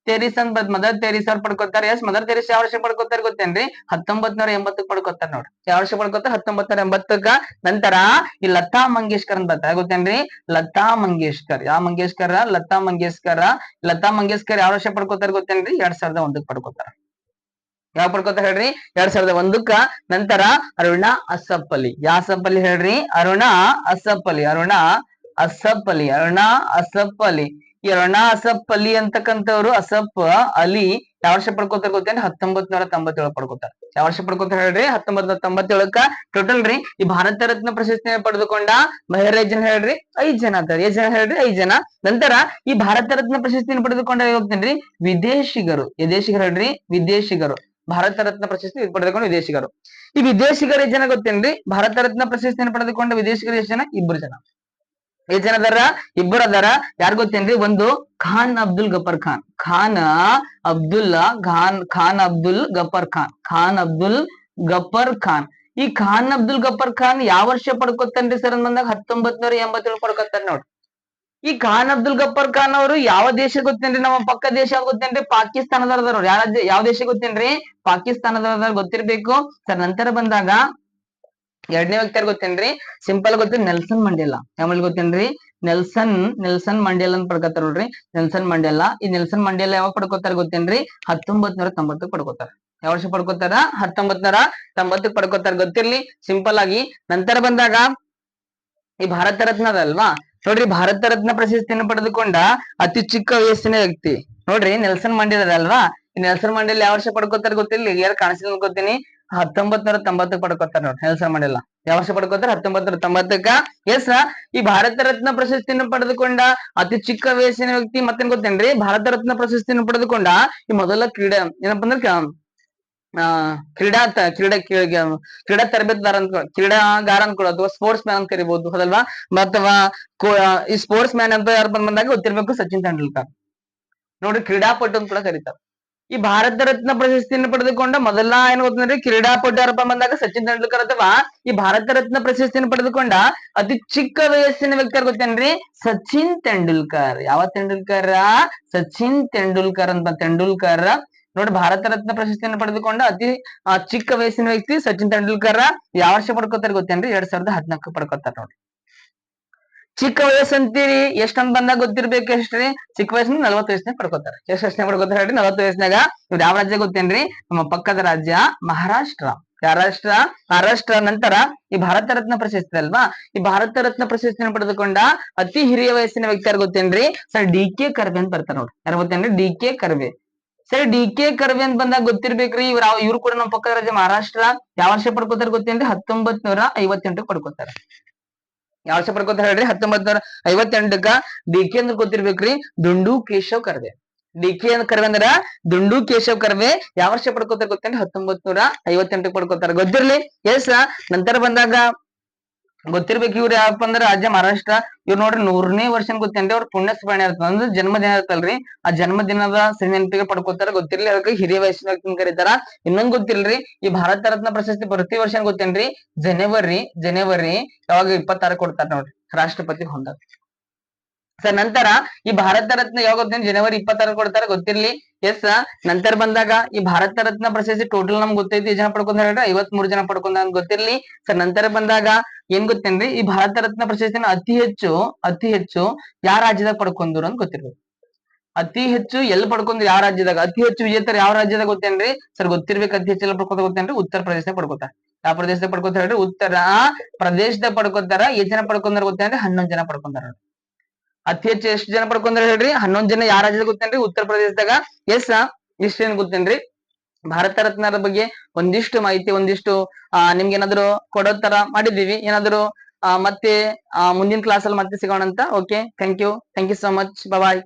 ತೆರಿಸಾ ಅಂತ ಮದರ್ ತೆರಿಸಾ ಅವ್ರು ಪಡ್ಕೋತಾರೆ. ಎಸ್, ಮದರ್ ತೆರಿಸಾ ಯಾವ ವರ್ಷ ಪಡ್ಕೋತಾರ ಗೊತ್ತೇನ್ರಿ? 1980 ಪಡ್ಕೋತಾರ ನೋಡ್ರಿ. ಯಾವ ವರ್ಷ ಪಡ್ಕೋತಾರ? 1980. ನಂತರ ಈ ಲತಾ ಮಂಗೇಶ್ಕರ್ ಅಂತ ಬರ್ತಾರೆ. ಗೊತ್ತೇನ್ರಿ? ಲತಾ ಮಂಗೇಶ್ಕರ್. ಯಾವ ಮಂಗೇಶ್ಕರ? ಲತಾ ಮಂಗೇಶ್ಕರ್ ಯಾವ ವರ್ಷ ಪಡ್ಕೋತಾರ ಗೊತ್ತೇನ್ರಿ? 2001 ಪಡ್ಕೋತಾರ. ಯಾವ ಪಡ್ಕೋತಾರ ಹೇಳ್ರಿ? 2001. ನಂತರ ಅರುಣಾ ಅಸಫ್ ಅಲಿ. ಯಾವ ಅಸಫ್ ಅಲಿ ಹೇಳ್ರಿ? ಅರುಣಾ ಅಸಫ್ ಅಲಿ. ಈ ಅರುಣಾ ಅಸಫ್ ಅಲಿ ಅಂತಕ್ಕಂಥವ್ರು, ಅಸಫ್ ಅಲಿ ಯಾವ ವರ್ಷ ಪಡ್ಕೋತಾರ ಗೊತ್ತೇನ್ರಿ? 1997 ಪಡ್ಕೋತಾರ. ಯಾವ ವರ್ಷ ಪಡ್ಕೋತಾರ ಹೇಳ್ರಿ? 1997. ಟೋಟಲ್ ರೀ ಈ ಭಾರತ ರತ್ನ ಪ್ರಶಸ್ತಿಯನ್ನು ಪಡೆದುಕೊಂಡ ಮಹಿಳೆಯರು ಎಷ್ಟು ಜನ ಹೇಳ್ರಿ? 5 ಜನ ಅದಾರ. ಎಷ್ಟು ಜನ ಹೇಳ್ರಿ? 5 ಜನ. ನಂತರ ಈ ಭಾರತ ರತ್ನ ಪ್ರಶಸ್ತಿಯನ್ನು ಪಡೆದುಕೊಂಡ ಹೋಗ್ತೇನ್ರಿ ವಿದೇಶಿಗರು. ಹೇಳ್ರಿ? ವಿದೇಶಿಗರು. ಭಾರತ ರತ್ನ ಪ್ರಶಸ್ತಿ ಪಡೆದುಕೊಂಡ ವಿದೇಶಿಗರು. ಈ ವಿದೇಶಿಗರು ಎಷ್ಟು ಜನ ಗೊತ್ತೇನ್ರಿ? ಭಾರತ ರತ್ನ ಪ್ರಶಸ್ತಿಯನ್ನು ಪಡೆದುಕೊಂಡ ವಿದೇಶಿಗರು ಎಷ್ಟು ಜನ? 2 ಜನ. ಎಷ್ಟು ಜನ ಅದಾರ? 2 ಅದಾರ. ಯಾರು ಗೊತ್ತೇನ್ರಿ? ಒಂದು ಖಾನ್ ಅಬ್ದುಲ್ ಗಫರ್ ಖಾನ್. ಖಾನ್ ಅಬ್ದುಲ್ ಗಫರ್ ಖಾನ್. ಈ ಖಾನ್ ಅಬ್ದುಲ್ ಗಫರ್ ಖಾನ್ ಯಾವ ವರ್ಷ ಪಡ್ಕೋತಾನ್ರಿ ಸರ್ ಬಂದಾಗ? 1987 ಪಡ್ಕೋತಾರ ನೋಡ್ರಿ. ಈ ಖಾನ್ ಅಬ್ದುಲ್ ಗಫರ್ ಖಾನ್ ಅವರು ಯಾವ ದೇಶ ಗೊತ್ತೇನ್ರಿ? ನಮ್ಮ ಪಕ್ಕ ದೇಶ ಗೊತ್ತೇನ್ರಿ? ಪಾಕಿಸ್ತಾನದವ್ರು. ಯಾವ ದೇಶ ಗೊತ್ತೇನ್ರಿ? ಪಾಕಿಸ್ತಾನದವ್ರ. ಗೊತ್ತಿರ್ಬೇಕು. ಸರ್ ನಂತರ ಬಂದಾಗ 2ನೇ ವ್ಯಕ್ತಿ ಗೊತ್ತೇನ್ರಿ? ಸಿಂಪಲ್ ಗೊತ್ತೇನ್ರಿ? Nelson Mandela. ಯಾವ ಗೊತ್ತೇನ್ರಿ? ನೆಲ್ಸನ್ ಮಂಡೇಲಾ ಅಂತ ಪಡ್ಕೋತಾರ ನೋಡ್ರಿ. Nelson Mandela. ಈ ನೆಲ್ಸನ್ ಮಂಡೇಲಾ ಯಾವಾಗ ಪಡ್ಕೋತಾರ ಗೊತ್ತೇನ್ರಿ? 1990 ಪಡ್ಕೋತಾರ. ಯಾವ ವರ್ಷ ಪಡ್ಕೋತಾರ? 1990 ಪಡ್ಕೋತಾರ. ಗೊತ್ತಿರ್ಲಿ. ಸಿಂಪಲ್ ಆಗಿ ನಂತರ ಬಂದಾಗ ಈ ಭಾರತ ರತ್ನ ಅದಲ್ವಾ, ನೋಡ್ರಿ ಭಾರತ ರತ್ನ ಪ್ರಶಸ್ತಿಯನ್ನು ಪಡೆದುಕೊಂಡ ಅತಿ ಚಿಕ್ಕ ವಯಸ್ಸಿನ ವ್ಯಕ್ತಿ ನೋಡ್ರಿ ನೆಲ್ಸನ್ ಮಂಡೇಲ ಅಲ್ವಾ. ಈ ನೆಲ್ಸನ್ ಮಂಡೇಲ ಯಾವ ವರ್ಷ ಪಡ್ಕೋತಾರ ಗೊತ್ತಿಲ್ಲ, ಯಾರು ಕಾಣಿಸಿದ ಅನ್ಕೋತೀನಿ. 1990 ಪಡ್ಕೋತಾರ ನೋಡ್ರಿ ನೆಲ್ಸನ್ ಮಂಡೇಲ. ಯಾವ ವರ್ಷ ಪಡ್ಕೋತಾರ? 1990ಕ್ಕ. ಎಸ್, ಈ ಭಾರತ ರತ್ನ ಪ್ರಶಸ್ತಿಯನ್ನು ಪಡೆದುಕೊಂಡ ಅತಿ ಚಿಕ್ಕ ವಯಸ್ಸಿನ ವ್ಯಕ್ತಿ ಮತ್ತೇನ್ ಗೊತ್ತೇನ್ರಿ? ಭಾರತ ರತ್ನ ಪ್ರಶಸ್ತಿಯನ್ನು ಪಡೆದುಕೊಂಡ ಈ ಮೊದಲ ಕ್ರೀಡೆ ಏನಪ್ಪಾ ಅಂದ್ರೆ ಕ್ರೀಡಾ ತರಬೇತುದಾರ ಅಂತ, ಕ್ರೀಡಾಗಾರ ಅನ್ಕೊಳ್ಳೋ ಅಥವಾ ಸ್ಪೋರ್ಟ್ಸ್ ಮ್ಯಾನ್ ಅಂತ ಕರಿಬಹುದು, ಹೌದಲ್ವಾ? ಅಥವಾ ಈ ಸ್ಪೋರ್ಟ್ಸ್ ಮ್ಯಾನ್ ಅಂತ ಯಾರು ಬಂದಾಗ ಗೊತ್ತಿರ್ಬೇಕು, ಸಚಿನ್ ತೆಂಡೂಲ್ಕರ್. ನೋಡ್ರಿ ಕ್ರೀಡಾಪಟು ಅಂತ ಕೂಡ ಕರೀತಾರೆ. ಈ ಭಾರತ ರತ್ನ ಪ್ರಶಸ್ತಿಯನ್ನು ಪಡೆದುಕೊಂಡ ಮೊದಲ ಏನು ಗೊತ್ತಂದ್ರೆ ಕ್ರೀಡಾಪಟು ಯಾರಪ್ಪ ಬಂದಾಗ ಸಚಿನ್ ತೆಂಡೂಲ್ಕರ್. ಅಥವಾ ಈ ಭಾರತ ರತ್ನ ಪ್ರಶಸ್ತಿಯನ್ನು ಪಡೆದುಕೊಂಡ ಅತಿ ಚಿಕ್ಕ ವಯಸ್ಸಿನ ವ್ಯಕ್ತಿ ಯಾರು ಗೊತ್ತೇನ್ರಿ? ಸಚಿನ್ ತೆಂಡೂಲ್ಕರ್. ಯಾವ ತೆಂಡೂಲ್ಕರ್? ಸಚಿನ್ ತೆಂಡೂಲ್ಕರ್ ಅಂತ. ತೆಂಡೂಲ್ಕರ್ ನೋಡಿ ಭಾರತ ರತ್ನ ಪ್ರಶಸ್ತಿಯನ್ನು ಪಡೆದುಕೊಂಡ ಅತಿ ಚಿಕ್ಕ ವಯಸ್ಸಿನ ವ್ಯಕ್ತಿ ಸಚಿನ್ ತೆಂಡೂಲ್ಕರ್. ಯಾವ ವರ್ಷ ಪಡ್ಕೋತಾರೆ ಗೊತ್ತೇನ್ರಿ? 2014 ಪಡ್ಕೋತಾರ ನೋಡಿ. ಚಿಕ್ಕ ವಯಸ್ಸು ಅಂತೀರಿ, ಎಷ್ಟಂತ ಬಂದಾಗ ಗೊತ್ತಿರ್ಬೇಕು ಎಷ್ಟ್ರಿ? ಚಿಕ್ಕ ವಯಸ್ಸಿನ 40 ವಯಸ್ಸಿನಾಗ ಪಡ್ಕೋತಾರೆ. ಎಷ್ಟು ವರ್ಷನಾಗ ಪಡ್ಕೋತಾರ ಹೇಳ್ರಿ? 40 ವಯಸ್ಸಿನಾಗ. ಇವ್ರು ಯಾವ ರಾಜ್ಯ ಗೊತ್ತೇನ್ರಿ? ನಮ್ಮ ಪಕ್ಕದ ರಾಜ್ಯ ಮಹಾರಾಷ್ಟ್ರ. ಮಹಾರಾಷ್ಟ್ರ ನಂತರ ಈ ಭಾರತ ರತ್ನ ಪ್ರಶಸ್ತಿ ಅಲ್ವಾ, ಈ ಭಾರತ ರತ್ನ ಪ್ರಶಸ್ತಿಯನ್ನು ಪಡೆದುಕೊಂಡ ಅತಿ ಹಿರಿಯ ವಯಸ್ಸಿನ ವ್ಯಕ್ತಿ ಯಾರು ಗೊತ್ತೇನ್ರಿ? ಸರ್ DK ಕರ್ವೆ ಅಂತ ಬರ್ತಾರೆ ನೋಡಿ. ಯಾರು ಗೊತ್ತೇನ್ರಿ? DK ಕರ್ವೆ. ಸರಿ, DK ಕರ್ವೆ ಅಂತ ಬಂದಾಗ ಗೊತ್ತಿರ್ಬೇಕ್ರಿ. ಇವ್ರು ಕೂಡ ನಮ್ಮ ಪಕ್ಕದ ರಾಜ್ಯ ಮಹಾರಾಷ್ಟ್ರ. ಯಾವ ವರ್ಷ ಪಡ್ಕೋತಾರ ಗೊತ್ತೇನ್ರಿ? 1958 ಪಡ್ಕೋತಾರೆ. ಯಾವ ವರ್ಷ ಪಡ್ಕೋತಾರ ಹೇಳ್ರಿ? 1958ಕ್ಕ. DK ಅಂದ್ರೆ ಗೊತ್ತಿರ್ಬೇಕ್ರಿ, ದುಂಡು ಕೇಶವ್ ಕರ್ವೆ. DK ಕರ್ವೆ ಅಂದ್ರ ದುಂಡು ಕೇಶವ್ ಕರ್ವೆ. ಯಾವ ವರ್ಷ ಪಡ್ಕೋತಾರ ಗೊತ್ತೇನ್ರಿ? 1958 ಪಡ್ಕೋತಾರ. ಗೊತ್ತಿರ್ಲಿ. ಎಸ್, ನಂತರ ಬಂದಾಗ ಗೊತ್ತಿರ್ಬೇಕು ಇವ್ರು ಯಾವಪ್ಪ ಅಂದ್ರ ರಾಜ್ಯ ಮಹಾರಾಷ್ಟ್ರ. ಇವ್ರು ನೋಡ್ರಿ 100ನೇ ವರ್ಷ ಗೊತ್ತೇನ್ರಿ? ಅವ್ರ ಪುಣ್ಯ ಸ್ಮರಣೆ ಇರ್ತದ ಅಂದ್ರೆ ಜನ್ಮದಿನ ಇರ್ತಲ್ರಿ, ಆ ಜನ್ಮದಿನದ ನೆನಪಿಗೆ ಪಡ್ಕೋತಾರ. ಗೊತ್ತಿರ್ಲಿ, ಅದಕ್ಕೆ ಹಿರಿಯ ವಯಸ್ಸಿನ ವ್ಯಕ್ತಿ ಕರೀತಾರ. ಇನ್ನೊಂದ್ ಗೊತ್ತಿಲ್ರಿ, ಈ ಭಾರತ ರತ್ನ ಪ್ರಶಸ್ತಿ ಪ್ರತಿ ವರ್ಷ ಗೊತ್ತೇನ್ರಿ? ಜನವರಿ ಯಾವಾಗ 26 ಕೊಡ್ತಾರ ನೋಡ್ರಿ, ರಾಷ್ಟ್ರಪತಿ ಹೊಂದಾಗ. ಸರ್, ನಂತರ ಈ ಭಾರತ ರತ್ನ ಯಾವಾಗ ಗೊತ್ತೇನ್ರಿ? ಜನವರಿ 26 ಕೊಡ್ತಾರ. ಗೊತ್ತಿರ್ಲಿ. ಎಸ್, ನಂತರ ಬಂದಾಗ ಈ ಭಾರತ ರತ್ನ ಪ್ರಶಸ್ತಿ ಟೋಟಲ್ ನಮ್ಗೆ ಗೊತ್ತೈತಿ ಜನ ಪಡ್ಕೊಂಡಾರ ಹೇಳ್ರಿ? 53 ಜನ ಪಡ್ಕೊಂಡ ಗೊತ್ತಿರ್ಲಿ. ಸರ್, ನಂತರ ಬಂದಾಗ ಏನ್ ಗೊತ್ತೇನ್ರಿ? ಈ ಭಾರತ ರತ್ನ ಪ್ರಶಸ್ತಿನ ಅತಿ ಹೆಚ್ಚು ಯಾವ ರಾಜ್ಯದಾಗ ಪಡ್ಕೊಂಡ್ರು ಅಂತ ಗೊತ್ತಿರ್ಬೇಕು. ಅತಿ ಹೆಚ್ಚು ಎಲ್ಲಿ ಪಡ್ಕೊಂಡ್ರು? ಯಾವ ರಾಜ್ಯದಾಗ? ಅತಿ ಹೆಚ್ಚು ವಿಜೇತರು ಯಾವ ರಾಜ್ಯದಾಗ ಗೊತ್ತೇನ್ರಿ? ಸರ್, ಗೊತ್ತಿರ್ಬೇಕು. ಅತಿ ಹೆಚ್ಚು ಎಲ್ಲ ಪಡ್ಕೋತ ಗೊತ್ತೇನ್ರಿ? ಉತ್ತರ ಪ್ರದೇಶದಾಗ ಪಡ್ಕೋತಾರ. ಯಾವ ಪ್ರದೇಶದಾಗ ಪಡ್ಕೋತಾರ ಹೇಳ್ರಿ? ಉತ್ತರ ಪ್ರದೇಶದಾಗ ಪಡ್ಕೋತಾರ. ಎಷ್ಟು ಜನ ಪಡ್ಕೊಂಡಾರ ಗೊತ್ತೇನ್ರಿ? 11 ಜನ ಪಡ್ಕೊಂಡಾರ. ಅತಿ ಹೆಚ್ಚು ಎಷ್ಟು ಜನ ಪಡ್ಕೊಂಡಾರ ಹೇಳ್ರಿ? 11 ಜನ. ಯಾವ ರಾಜ್ಯದಾಗ ಗೊತ್ತೇನ್ರಿ? ಉತ್ತರ ಪ್ರದೇಶದಾಗ. ಎಸ್, ಇಷ್ಟೇನ್ ಗೊತ್ತೇನ್ರಿ? ಭಾರತ ರತ್ನದ ಬಗ್ಗೆ ಒಂದಿಷ್ಟು ಮಾಹಿತಿ, ಒಂದಿಷ್ಟು ನಿಮ್ಗೆ ಏನಾದ್ರು ಕೊಡೋ ತರ ಮಾಡಿದೀವಿ. ಏನಾದ್ರು ಮತ್ತೆ ಮುಂದಿನ ಕ್ಲಾಸ್ ಅಲ್ಲಿ ಮತ್ತೆ ಸಿಗೋಣ ಅಂತ. Okay, thank you so much. Bye.